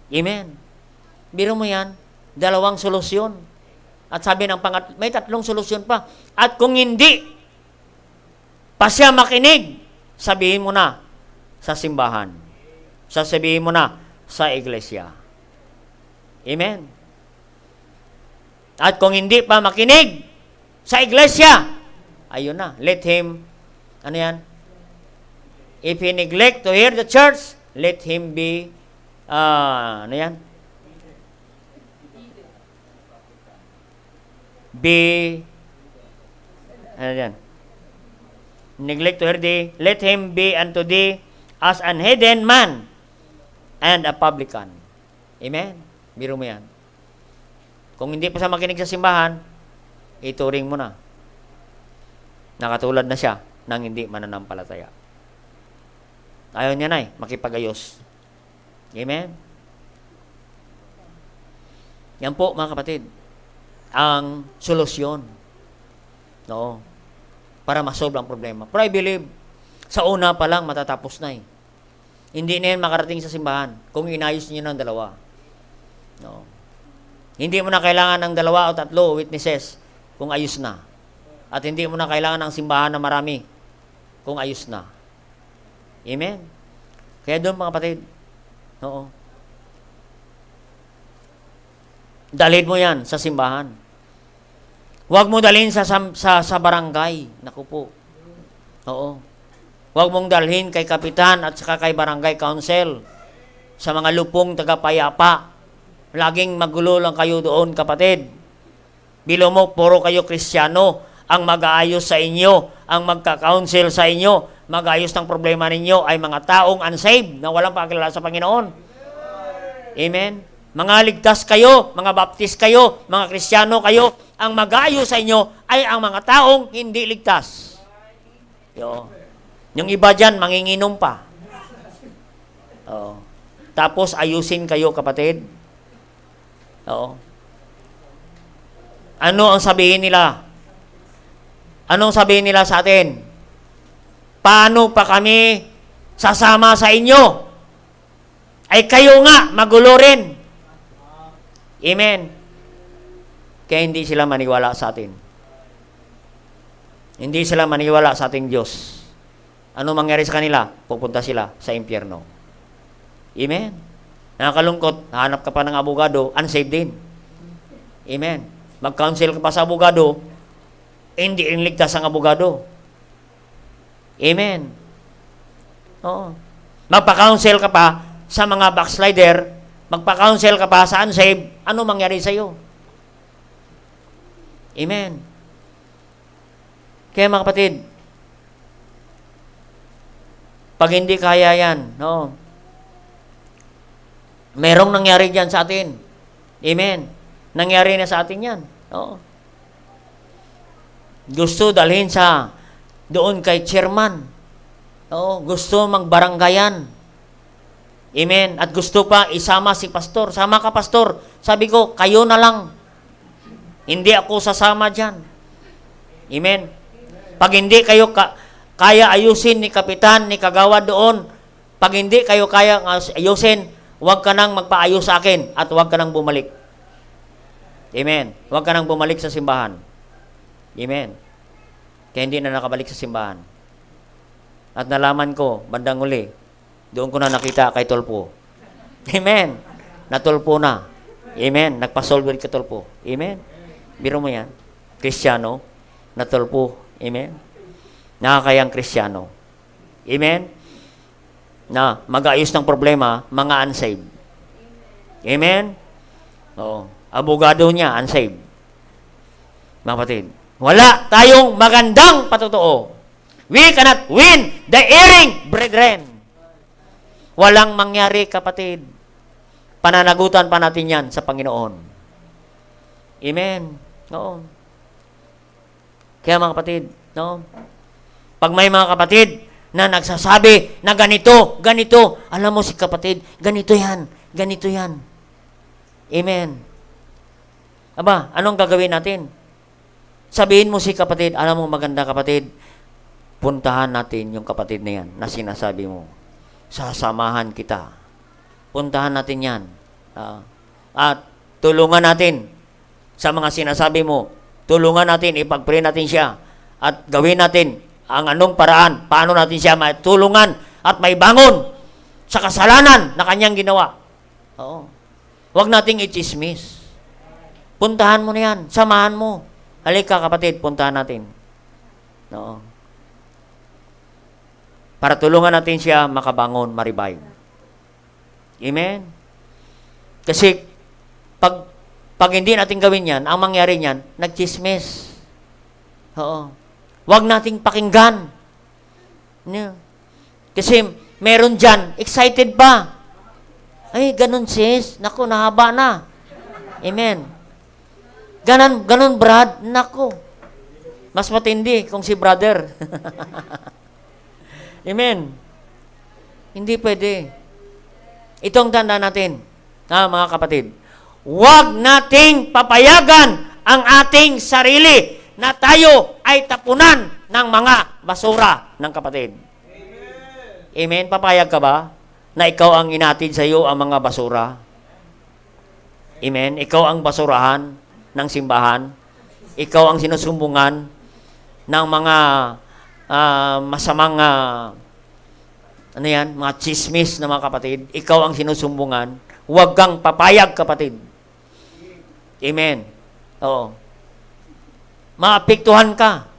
Amen. Biro mo yan, 2 solusyon. At sabi ng may 3 solusyon pa. At kung hindi pa siya makinig, sabihin mo na sa simbahan. Sasabihin mo na sa iglesia. Amen. At kung hindi pa makinig sa iglesia, ayun na, let him, if he neglect to hear the church, let him be, neglect to hear thee, let him be unto thee as an hidden man and a publican. Amen? Biro mo yan. Kung hindi pa siya makinig sa simbahan, ituring mo na. Nakatulad na siya ng hindi mananampalataya. Ayaw niya na makipag-ayos. Amen? Yan po, mga kapatid, ang solusyon. No? Para masolve ang problema. Pero I believe, sa una pa lang, matatapos na Hindi na yan makarating sa simbahan kung inayos niyo ng dalawa. No? Hindi mo na kailangan ng 2 o 3 witnesses kung ayos na. At hindi mo na kailangan ng simbahan na marami kung ayos na. Amen? Kaya doon, mga kapatid, oo. Dalhin mo yan sa simbahan. Huwag mo dalhin sa barangay. Naku po. Oo. Huwag mong dalhin kay kapitan at saka kay barangay council. Sa mga lupong tagapayapa. Laging magulo lang kayo doon, kapatid. Bilo mo, puro kayo Kristiyano ang mag-aayos sa inyo, ang magka-counsel sa inyo, mag-ayos ng problema ninyo ay mga taong unsaved na walang pakilala sa Panginoon. Amen? Mga ligtas kayo, mga baptist kayo, mga Kristiyano kayo, ang mag-aayos sa inyo ay ang mga taong hindi ligtas. Yung iba dyan, manginginom pa. Tapos ayusin kayo, kapatid. Ano ang sabihin nila? Anong sabihin nila sa atin? Paano pa kami sasama sa inyo? Ay kayo nga, magulo rin. Amen. Kaya hindi sila maniwala sa atin. Hindi sila maniwala sa ating Diyos. Ano mangyari sa kanila? Pupunta sila sa impyerno. Amen. Nakakalungkot, hanap ka pa ng abogado, unsaved din. Amen. Mag-counsel ka pa sa abogado, hindi rin ligtas ang abogado. Amen. Oo. Magpa-counsel ka pa sa mga backslider, magpa-counsel ka pa sa unsaved, ano mangyari sa iyo? Amen. Kaya mga kapatid, pag hindi kaya yan, no? Merong nangyari dyan sa atin. Amen. Nangyari na sa atin yan. No? Gusto dalhin sa doon kay chairman. No? Gusto magbaranggayan. Amen. At gusto pa isama si pastor. Sama ka, pastor. Sabi ko, kayo na lang. Hindi ako sasama dyan. Amen. Pag hindi kayo kaya ayusin ni kapitan, ni kagawad doon, pag hindi kayo kaya ayusin, huwag ka nang magpaayos sa akin at huwag ka nang bumalik. Amen. Huwag ka nang bumalik sa simbahan. Amen. Kaya hindi na nakabalik sa simbahan. At nalaman ko, bandang uli, doon ko na nakita kay Tolpo. Amen. Natulpo na. Amen. Nagpasolve kay Tolpo. Amen. Biro mo yan. Kristiyano. Natulpo. Amen. Nakakayang Kristiyano. Amen. Na mag-ayos ng problema, mga unsaved. Amen? Oo. Abogado niya, unsaved. Mga kapatid, wala tayong magandang patotoo. We cannot win the erring brethren. Walang mangyari, kapatid. Pananagutan pa natin yan sa Panginoon. Amen? Oo. Kaya mga kapatid, no? Pag may mga kapatid na nagsasabi na ganito, alam mo si kapatid, ganito yan. Amen. Aba, anong gagawin natin? Sabihin mo si kapatid, alam mo maganda kapatid, puntahan natin yung kapatid na yan na sinasabi mo. Sasamahan kita. Puntahan natin yan. At tulungan natin sa mga sinasabi mo. Tulungan natin, ipag-pray natin siya. At gawin natin ang anong paraan, paano natin siya matulungan at may bangon sa kasalanan na kanyang ginawa. Oo. Huwag nating i-chismis. Puntahan mo na yan. Samahan mo. Halika kapatid, puntahan natin. Oo. Para tulungan natin siya makabangon, ma-revive. Amen? Kasi pag hindi natin gawin yan, ang mangyari niyan, nag-chismis. Oo. Huwag nating pakinggan. Kasi meron dyan, excited pa. Ay, ganun sis. Naku, nahaba na. Amen. Ganun Brad. Naku. Mas matindi kung si brother. Amen. Hindi pwede. Ito ang tanda natin, mga kapatid. Huwag nating papayagan ang ating sarili na tayo ay tapunan ng mga basura ng kapatid. Amen. Papayag ka ba na ikaw ang inatid sa iyo ang mga basura? Amen. Ikaw ang basurahan ng simbahan. Ikaw ang sinusumbungan ng mga masamang mga chismis na mga kapatid. Ikaw ang sinusumbungan. Huwag kang papayag, kapatid. Amen. Oo. Maapektuhan ka.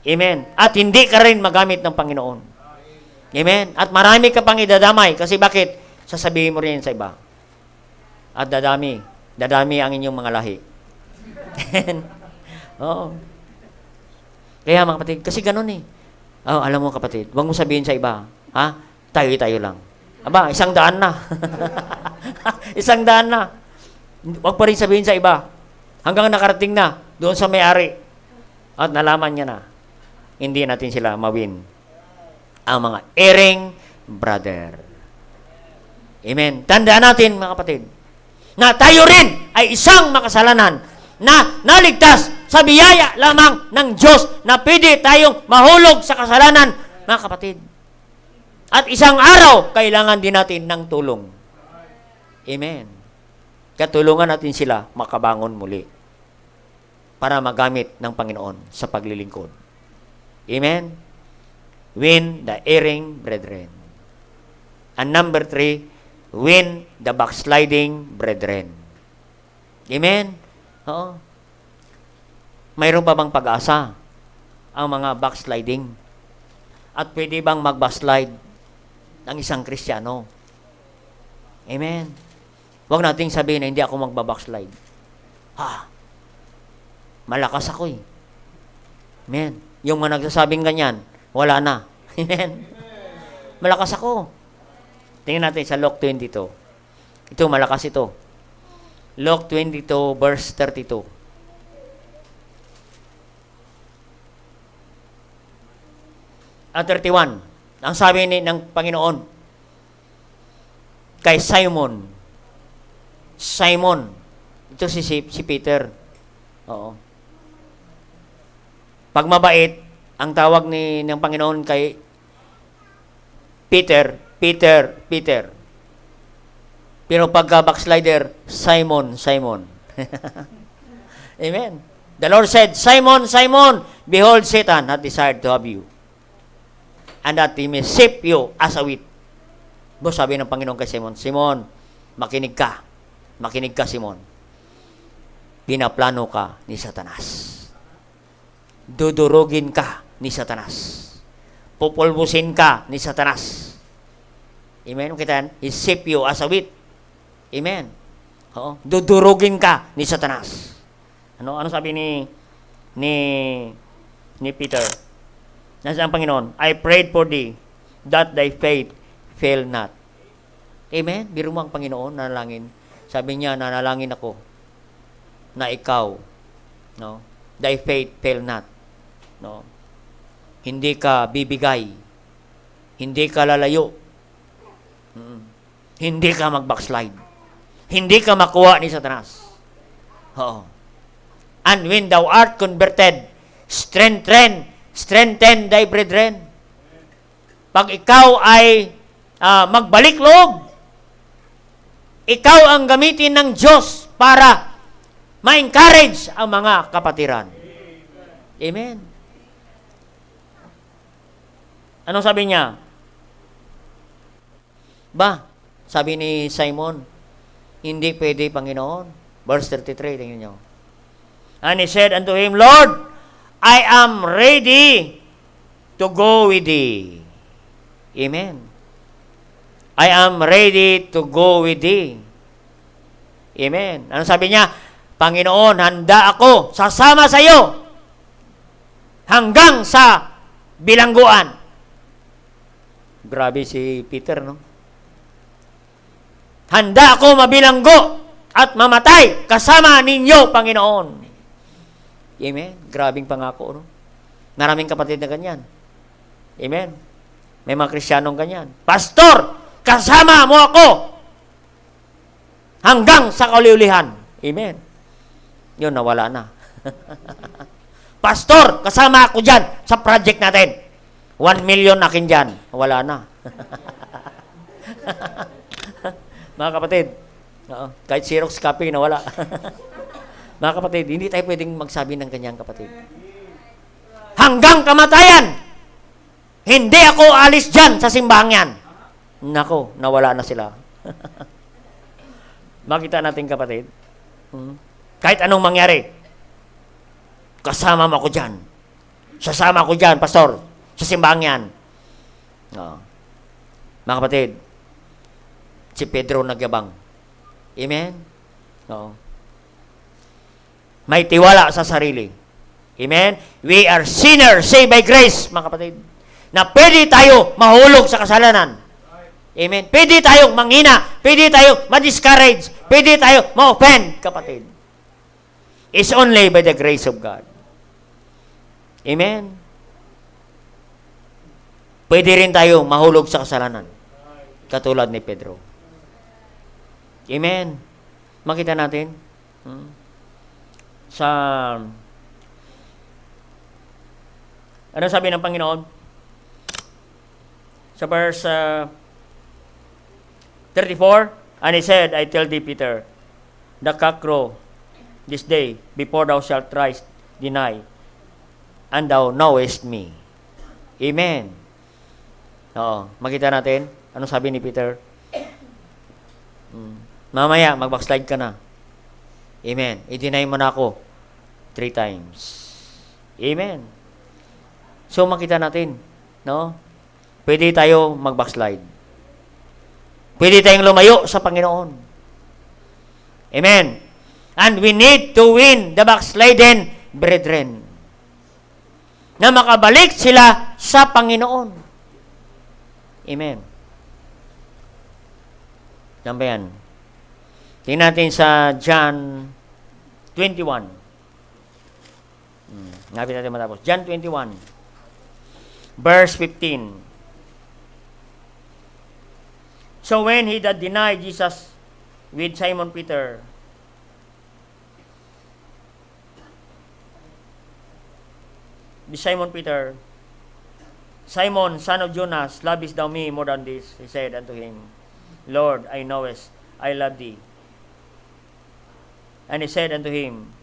Amen. At hindi ka rin magamit ng Panginoon. Amen. At marami ka pang idadamay. Kasi bakit? Sasabihin mo rin sa iba. At dadami ang inyong mga lahi. Oo. Kaya mga kapatid, kasi ganun eh. Oh, alam mo kapatid, huwag mo sabihin sa iba. Ha? Tayo lang. Aba, 100 na. 100 na. Huwag pa rin sabihin sa iba. Hanggang nakarating na doon sa may-ari. At nalaman niya na. Hindi natin sila mawin. Ang mga erring brother. Amen. Tandaan natin mga kapatid, na tayo rin ay isang makasalanan na naligtas sa biyaya lamang ng Diyos na pwede tayong mahulog sa kasalanan, mga kapatid. At isang araw, kailangan din natin ng tulong. Amen. Katulungan natin sila makabangon muli para magamit ng Panginoon sa paglilingkod. Amen. Win the erring brethren. And number 3, win the backsliding brethren. Amen. Oo. Mayroon pa bang pag-asa ang mga backsliding? At pwede bang mag-backslide ng isang Kristiyano? Amen. Huwag nating sabihin na hindi ako magbabackslide. Malakas ako eh. Amen. Yung mga nagsasabing ganyan, wala na. Amen. Malakas ako. Tingnan natin sa Luke 22. Ito, malakas ito. Luke 22, verse 32. At 31. Ang sabi ng Panginoon kay Simon. Ito si Peter. Oo. Pag mabait, ang tawag ng Panginoon kay Peter. Pero pagka backslider, Simon. Amen. The Lord said, Simon, behold, Satan hath desired to have you, and that he may sift you as a wheat. Sabi ng Panginoon kay Simon, makinig ka, Simon. Pinaplano ka ni Satanas. Dudurugin ka ni Satanas. Pupulbusin ka ni Satanas. Amen? Kita yan? He sift you as a wheat. Amen? Oo. Dudurugin ka ni Satanas. Ano sabi ni Peter? Nasa ang Panginoon, I prayed for thee, that thy faith fail not. Amen? Biro mo ang Panginoon, nanalangin. Sabi niya, nanalangin ako na ikaw, no, thy faith fail not. No? Hindi ka bibigay. Hindi ka lalayo. Hindi ka mag-backslide. Hindi ka makuha ni Satanas. Oo. And when thou art converted, strengthen thy brethren. Pag ikaw ay magbalik loob, ikaw ang gamitin ng Diyos para ma-encourage ang mga kapatiran. Amen. Anong sabi niya? Sabi ni Simon, hindi pwede, Panginoon. Verse 33, tingnan niyo. And he said unto him, Lord, I am ready to go with thee. Amen. I am ready to go with thee. Amen. Ano sabi niya? Panginoon, handa ako, sasama sa iyo hanggang sa bilangguan. Grabe si Peter, no? Handa ako mabilanggo at mamatay kasama ninyo, Panginoon. Amen? Grabing pangako, no? Maraming kapatid na ganyan. Amen? May mga Kristiyanong ganyan. Pastor, kasama mo ako hanggang sa kauliulihan. Amen? Yun, nawala na. Pastor, kasama ako dyan sa project natin. 1 million akin dyan. Wala na. Mga kapatid, kahit Xerox copy, nawala. Mga kapatid, hindi tayo pwedeng magsabi ng ganyan, kapatid. Hanggang kamatayan, hindi ako alis dyan sa simbahan yan. Nako, nawala na sila. Makita natin, kapatid. Kahit anong mangyari, kasama mo ako dyan. Sasama ako dyan, pastor, sa simbahan yan. Mga kapatid, si Pedro nagyabang. Amen? Oo. May tiwala sa sarili. Amen? We are sinners saved by grace, mga kapatid. Na pwede tayo mahulog sa kasalanan. Amen? Pwede tayong manghina. Pwede tayong ma-discourage. Pwede tayo ma-offend, kapatid. It's only by the grace of God. Amen? Pwede rin tayo mahulog sa kasalanan. Katulad ni Pedro. Amen. Makita natin sa ano sabi ng Panginoon sa verse 34, and he said, I tell thee, Peter, the cock crow this day before thou shalt thrice deny, and thou knowest me. Amen. Oo, makita natin ano sabi ni Peter. Mamaya, mag-backslide ka na. Amen. I-deny mo na ako 3 times. Amen. So, makita natin, no? Pwede tayo mag-backslide. Pwede tayong lumayo sa Panginoon. Amen. And we need to win the backslidden brethren. Na makabalik sila sa Panginoon. Amen. Yan ba yan? Tingnan natin sa John 21. Ngapit natin matapos. John 21, verse 15. So when he that denied Jesus with Simon Peter, Simon, son of Jonas, lovest thou me more than this? He said unto him, Lord, I knowest I love thee. And he said unto him,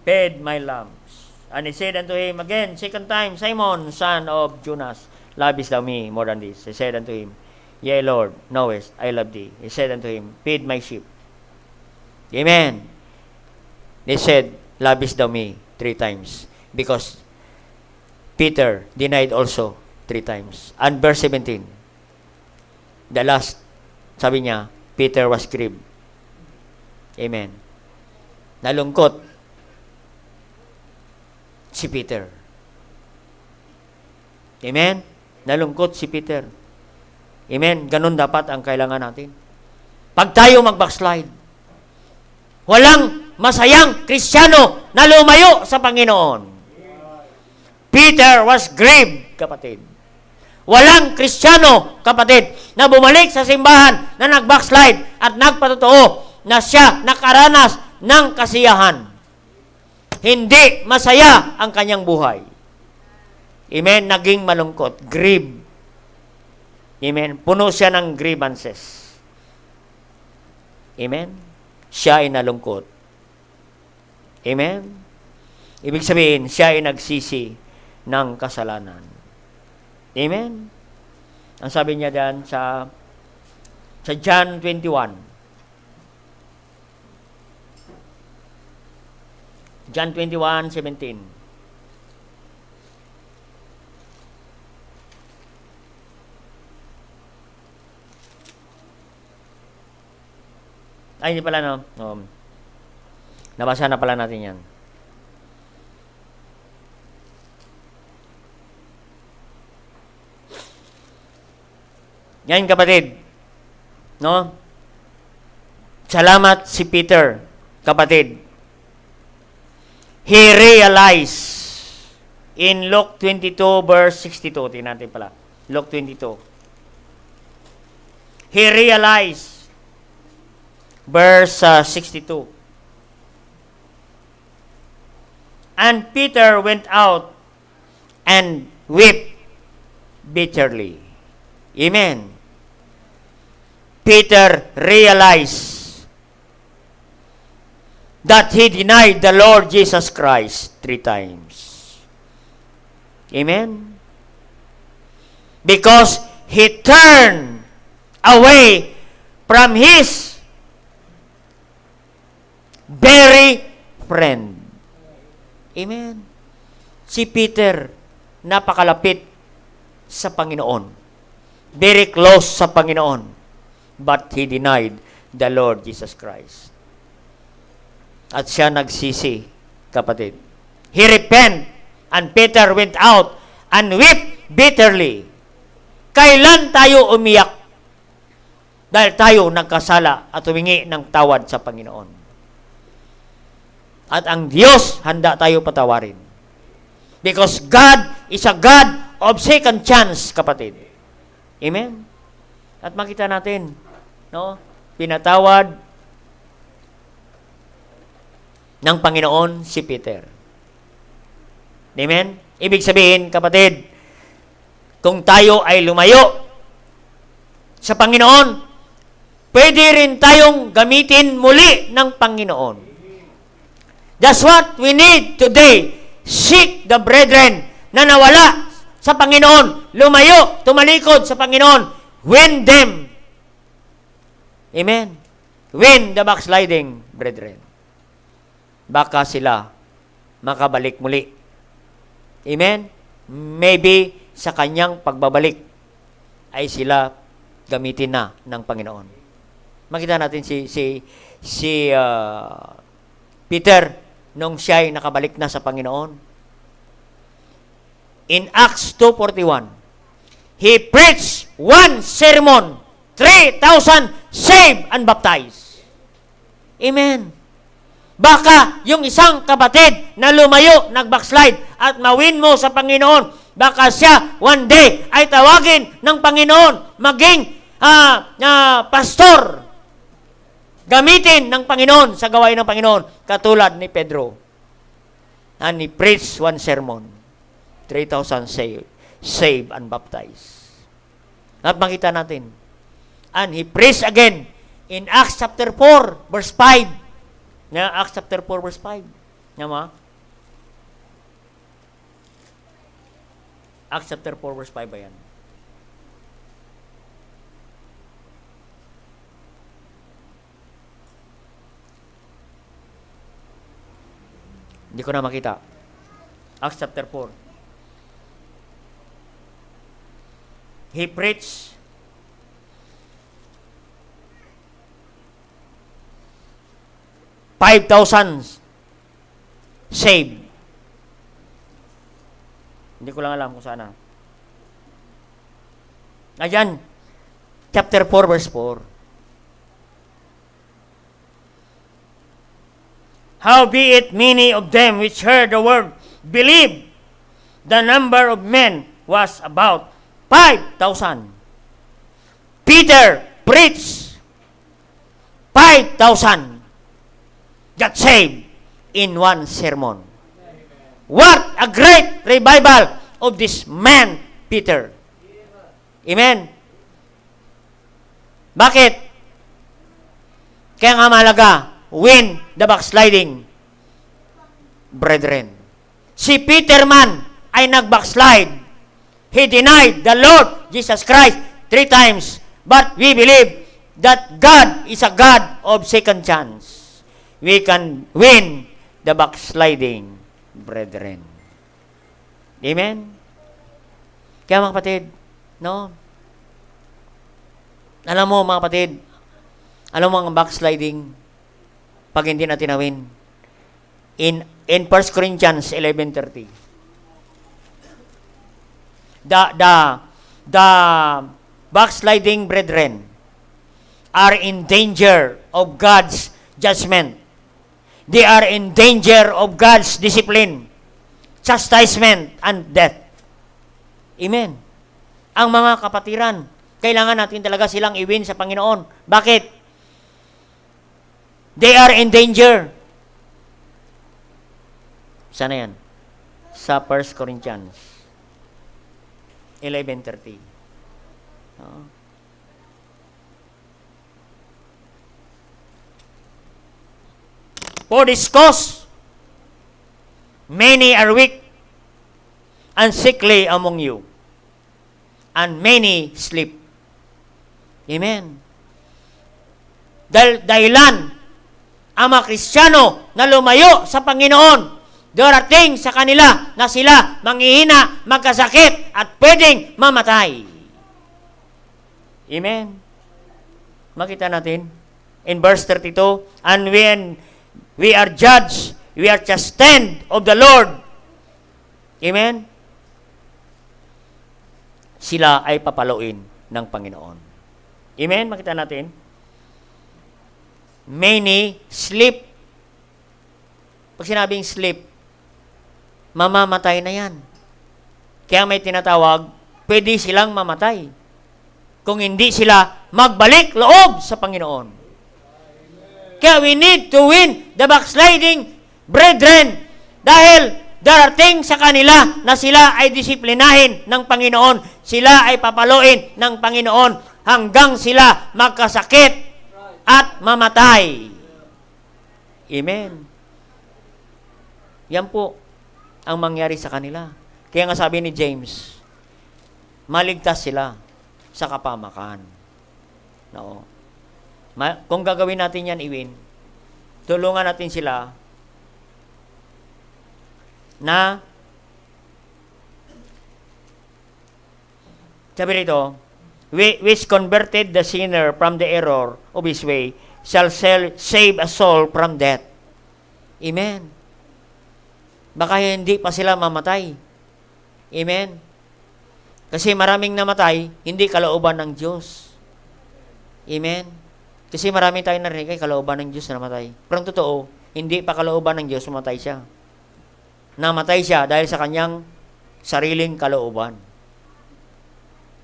feed my lambs. And he said unto him again, second time, Simon, son of Jonas, lovest thou me more than this? He said unto him, Yea, Lord, knowest I love thee. He said unto him, feed my sheep. Amen. He said, lovest thou me 3 times. Because Peter denied also 3 times. And verse 17, the last, sabi niya, Peter was grieved. Amen. Nalungkot si Peter. Amen. Nalungkot si Peter. Amen. Ganun dapat ang kailangan natin. Pag tayo mag-backslide, walang masayang Kristiyano na lumayo sa Panginoon. Peter was grieved, kapatid. Walang Kristiyano, kapatid, na bumalik sa simbahan na nag-backslide at nagpatotoo na siya nakaranas ng kasiyahan. Hindi masaya ang kanyang buhay. Amen? Naging malungkot. Grieve. Amen? Puno siya ng grievances. Amen? Siya ay nalungkot. Amen? Ibig sabihin, siya ay nagsisi ng kasalanan. Amen? Ang sabi niya diyan sa John 21. John 21:17. Ay, hindi pala, no? Nabasa na pala natin yan. Yan, kapatid. No? Salamat si Peter, kapatid. He realized in Luke 22 verse 62. Tingnan natin pala. Luke 22. He realized verse 62. And Peter went out and wept bitterly. Amen. Peter realized that he denied the Lord Jesus Christ 3 times. Amen? Because he turned away from his very friend. Amen? Si Peter, napakalapit sa Panginoon. Very close sa Panginoon. But he denied the Lord Jesus Christ. At siya nagsisi, kapatid. He repent, and Peter went out and wept bitterly. Kailan tayo umiyak? Dahil tayo nagkasala at humingi ng tawad sa Panginoon. At ang Diyos, handa tayo patawarin. Because God is a God of second chance, kapatid. Amen? At makita natin, no? Pinatawad ng Panginoon si Peter. Amen? Ibig sabihin, kapatid, kung tayo ay lumayo sa Panginoon, pwede rin tayong gamitin muli ng Panginoon. That's what we need today. Seek the brethren na nawala sa Panginoon, lumayo, tumalikod sa Panginoon, win them. Amen? Win the backsliding brethren. Baka sila makabalik muli. Amen? Maybe sa kanyang pagbabalik ay sila gamitin na ng Panginoon. Makita natin si Peter nung siya ay nakabalik na sa Panginoon. In Acts 2:41, he preached one sermon, 3,000 saved and baptized. Amen. Baka yung isang kapatid na lumayo, nag-backslide, at mawin mo sa Panginoon, baka siya one day ay tawagin ng Panginoon, maging pastor. Gamitin ng Panginoon sa gawain ng Panginoon, katulad ni Pedro. And he preached one sermon, 3,000 saved and baptized. At makita natin. And he preached again in Acts chapter 4, verse 5. Na Acts chapter 4 verse 5. Nama? Acts chapter 4 verse 5 ba yan? Hindi ko na makita. Acts chapter 4. He preached 5,000 saved. Hindi ko lang alam kung saan na. Ayan, chapter 4, verse 4. Howbeit many of them which heard the word believed. The number of men was about 5,000. Peter preached 5,000 got saved in one sermon. What a great revival of this man, Peter. Amen. Bakit? Kaya nga malaga, win the backsliding brethren. Si Peter man ay nag-backslide. He denied the Lord Jesus Christ 3 times. But we believe that God is a God of second chance. We can win the backsliding brethren. Amen? Kaya mga kapatid, no? Alam mo mga kapatid, alam mo ang backsliding pag hindi natin nawin. In 1 Corinthians 11:30, the backsliding brethren are in danger of God's judgment. They are in danger of God's discipline, chastisement, and death. Amen. Ang mga kapatiran, kailangan natin talaga silang iwin sa Panginoon. Bakit? They are in danger. Sana yan? Sa 1 Corinthians 11:30. For this cause, many are weak and sickly among you, and many sleep. Amen. Dahilan ang mga Kristiyano na lumayo sa Panginoon, darating sa kanila na sila manghihina, magkasakit, at pwedeng mamatay. Amen. Makita natin in verse 32, and when we are judged, we are chastened of the Lord. Amen. Sila ay papaluin ng Panginoon. Amen. Makita natin. Many sleep. Pag sinabing sleep, mamamatay na yan. Kaya may tinatawag, pwede silang mamatay kung hindi sila magbalik loob sa Panginoon. Kaya we need to win the backsliding brethren dahil darating sa kanila na sila ay disiplinahin ng Panginoon, sila ay papaluin ng Panginoon hanggang sila magkasakit at mamatay. Amen. Yan po ang mangyari sa kanila. Kaya nga sabi ni James, maligtas sila sa kapamakan. No. Kung gagawin natin yan, iwin, tulungan natin sila na sabi rito, which converted the sinner from the error of his way shall save a soul from death. Amen. Baka hindi pa sila mamatay. Amen. Kasi maraming namatay, hindi kalooban ng Diyos. Amen. Kasi marami tayong narinig, ay kalooban ng Diyos na namatay. Pero ang totoo, hindi pa kalooban ng Diyos, mamatay siya. Namatay siya dahil sa kanyang sariling kalooban.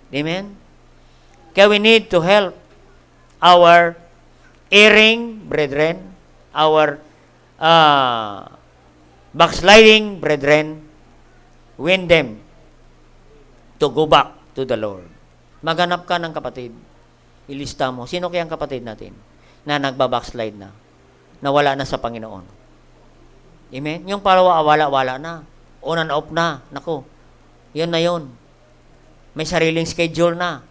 Amen? Kaya we need to help our erring brethren, our backsliding brethren, win them to go back to the Lord. Maghanap ka ng kapatid. Ilista mo, sino kayang kapatid natin na nagbabackslide na, wala na sa Panginoon? Amen? Yung parawa, wala na. On and off na. Nako, yun na yun. May sariling schedule na.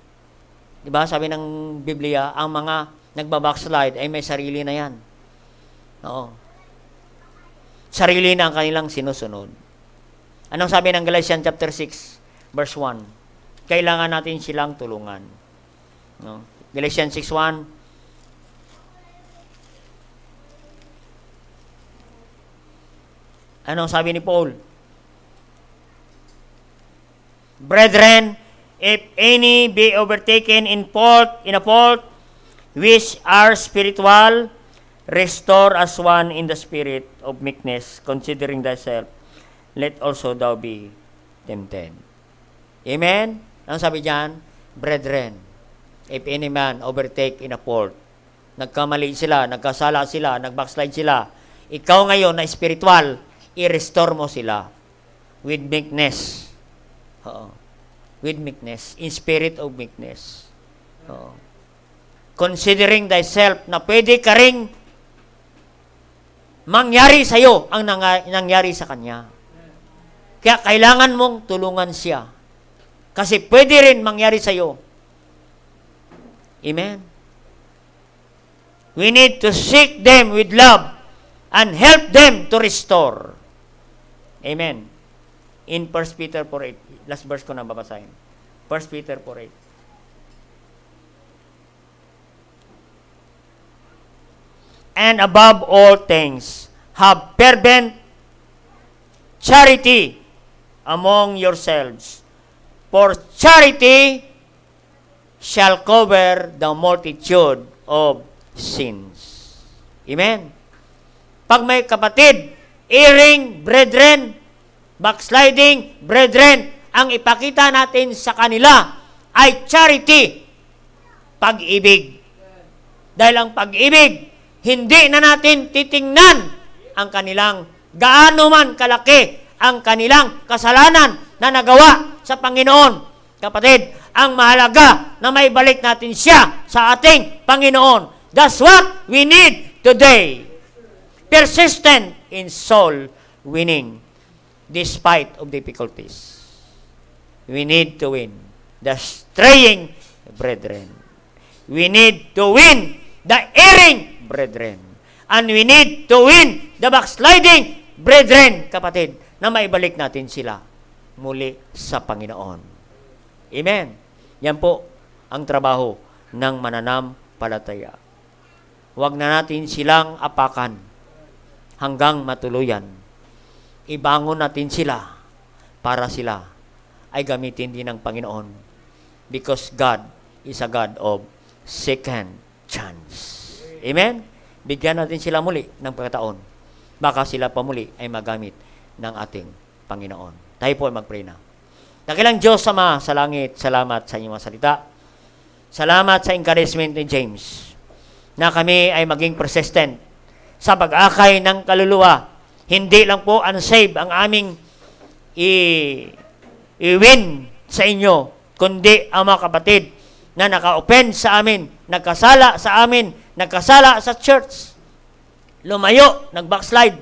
Diba? Sabi ng Biblia, ang mga nagbabackslide ay may sarili na yan. Oo. Sarili na ang kanilang sinusunod. Anong sabi ng Galatians chapter 6, verse 1? Kailangan natin silang tulungan. No? Galatians 6:1. Anong sabi ni Paul? Brethren, if any be overtaken in a fault, which are spiritual, restore as one in the spirit of meekness, considering thyself, let also thou be tempted. Amen? Ang sabi diyan, brethren, if any man overtake in a fault, nagkamali sila, nagkasala sila, nagbackslide sila, ikaw ngayon na spiritual, i-restore mo sila with meekness. With meekness, in spirit of meekness. Considering thyself na pwede ka ring mangyari sa'yo ang nangyari sa kanya. Kaya kailangan mong tulungan siya. Kasi pwede rin mangyari sa'yo. Amen? We need to seek them with love and help them to restore. Amen. In 1 Peter 4:8, last verse ko na babasahin. 1 Peter 4:8. And above all things, have fervent charity among yourselves, for charity shall cover the multitude of sins. Amen? Pag may kapatid, erring brethren, backsliding brethren, ang ipakita natin sa kanila ay charity, pag-ibig. Dahil ang pag-ibig, hindi na natin titingnan ang kanilang gaano man kalaki ang kanilang kasalanan na nagawa sa Panginoon. Kapatid, ang mahalaga na maibalik natin siya sa ating Panginoon. That's what we need today. Persistent in soul winning despite of difficulties. We need to win the straying brethren. We need to win the erring brethren. And we need to win the backsliding brethren, kapatid, na maibalik natin sila muli sa Panginoon. Amen. Yan po ang trabaho ng mananampalataya. Huwag na natin silang apakan hanggang matuluyan. Ibangon natin sila para sila ay gamitin din ng Panginoon. Because God is a God of second chance. Amen? Bigyan natin sila muli ng pagkataon. Baka sila pa muli ay magamit ng ating Panginoon. Tayo po ay mag-pray na. Dakilang Diyos Ama sa langit, salamat sa inyong mga salita. Salamat sa encouragement ni James na kami ay maging persistent sa pag-akay ng kaluluwa. Hindi lang po unsaved ang aming i-win sa inyo, kundi ang mga kapatid na naka-open sa amin, nagkasala sa amin, nagkasala sa church, lumayo, nag-backslide,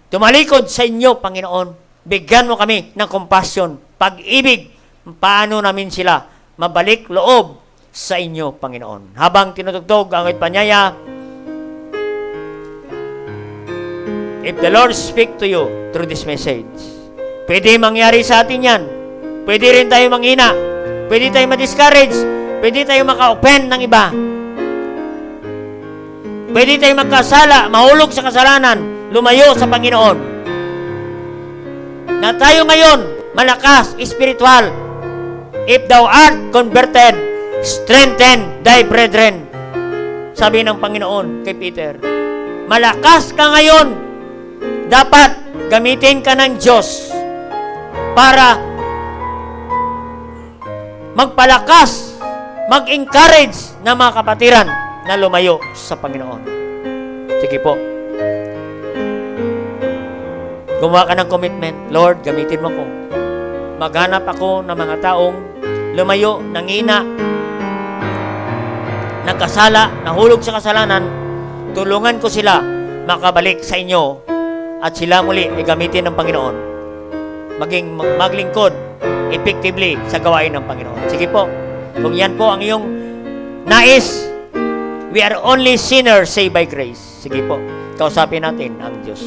tumalikod sa inyo, Panginoon. Bigyan mo kami ng compassion, pag-ibig, paano namin sila mabalik loob sa inyo, Panginoon. Habang tinutugtog ang panyaya, if the Lord speak to you through this message, pwede mangyari sa atin yan. Pwede rin tayo manghina. Pwede tayo ma-discourage. Pwede tayo maka-open ng iba. Pwede tayo magkasala, mahulog sa kasalanan, lumayo sa Panginoon. Na tayo ngayon, malakas, spiritual. If thou art converted, strengthen thy brethren. Sabi ng Panginoon kay Peter, malakas ka ngayon, dapat gamitin ka ng Diyos para magpalakas, mag-encourage na mga kapatiran na lumayo sa Panginoon. Sige po. Gumawa ka ng commitment. Lord, gamitin mo ko. Maghanap ako ng mga taong lumayo, nangina, nagkasala, nahulog sa kasalanan. Tulungan ko sila makabalik sa inyo at sila muli ay gamitin ng Panginoon. Maglingkod effectively sa gawain ng Panginoon. Sige po. Kung yan po ang iyong nais, we are only sinners saved by grace. Sige po. Kausapin natin ang Diyos.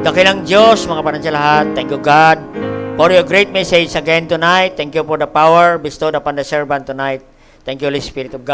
Dakilang Diyos, mga kapatid sa lahat, thank you God for your great message again tonight. Thank you for the power bestowed upon the servant tonight. Thank you, Holy Spirit of God.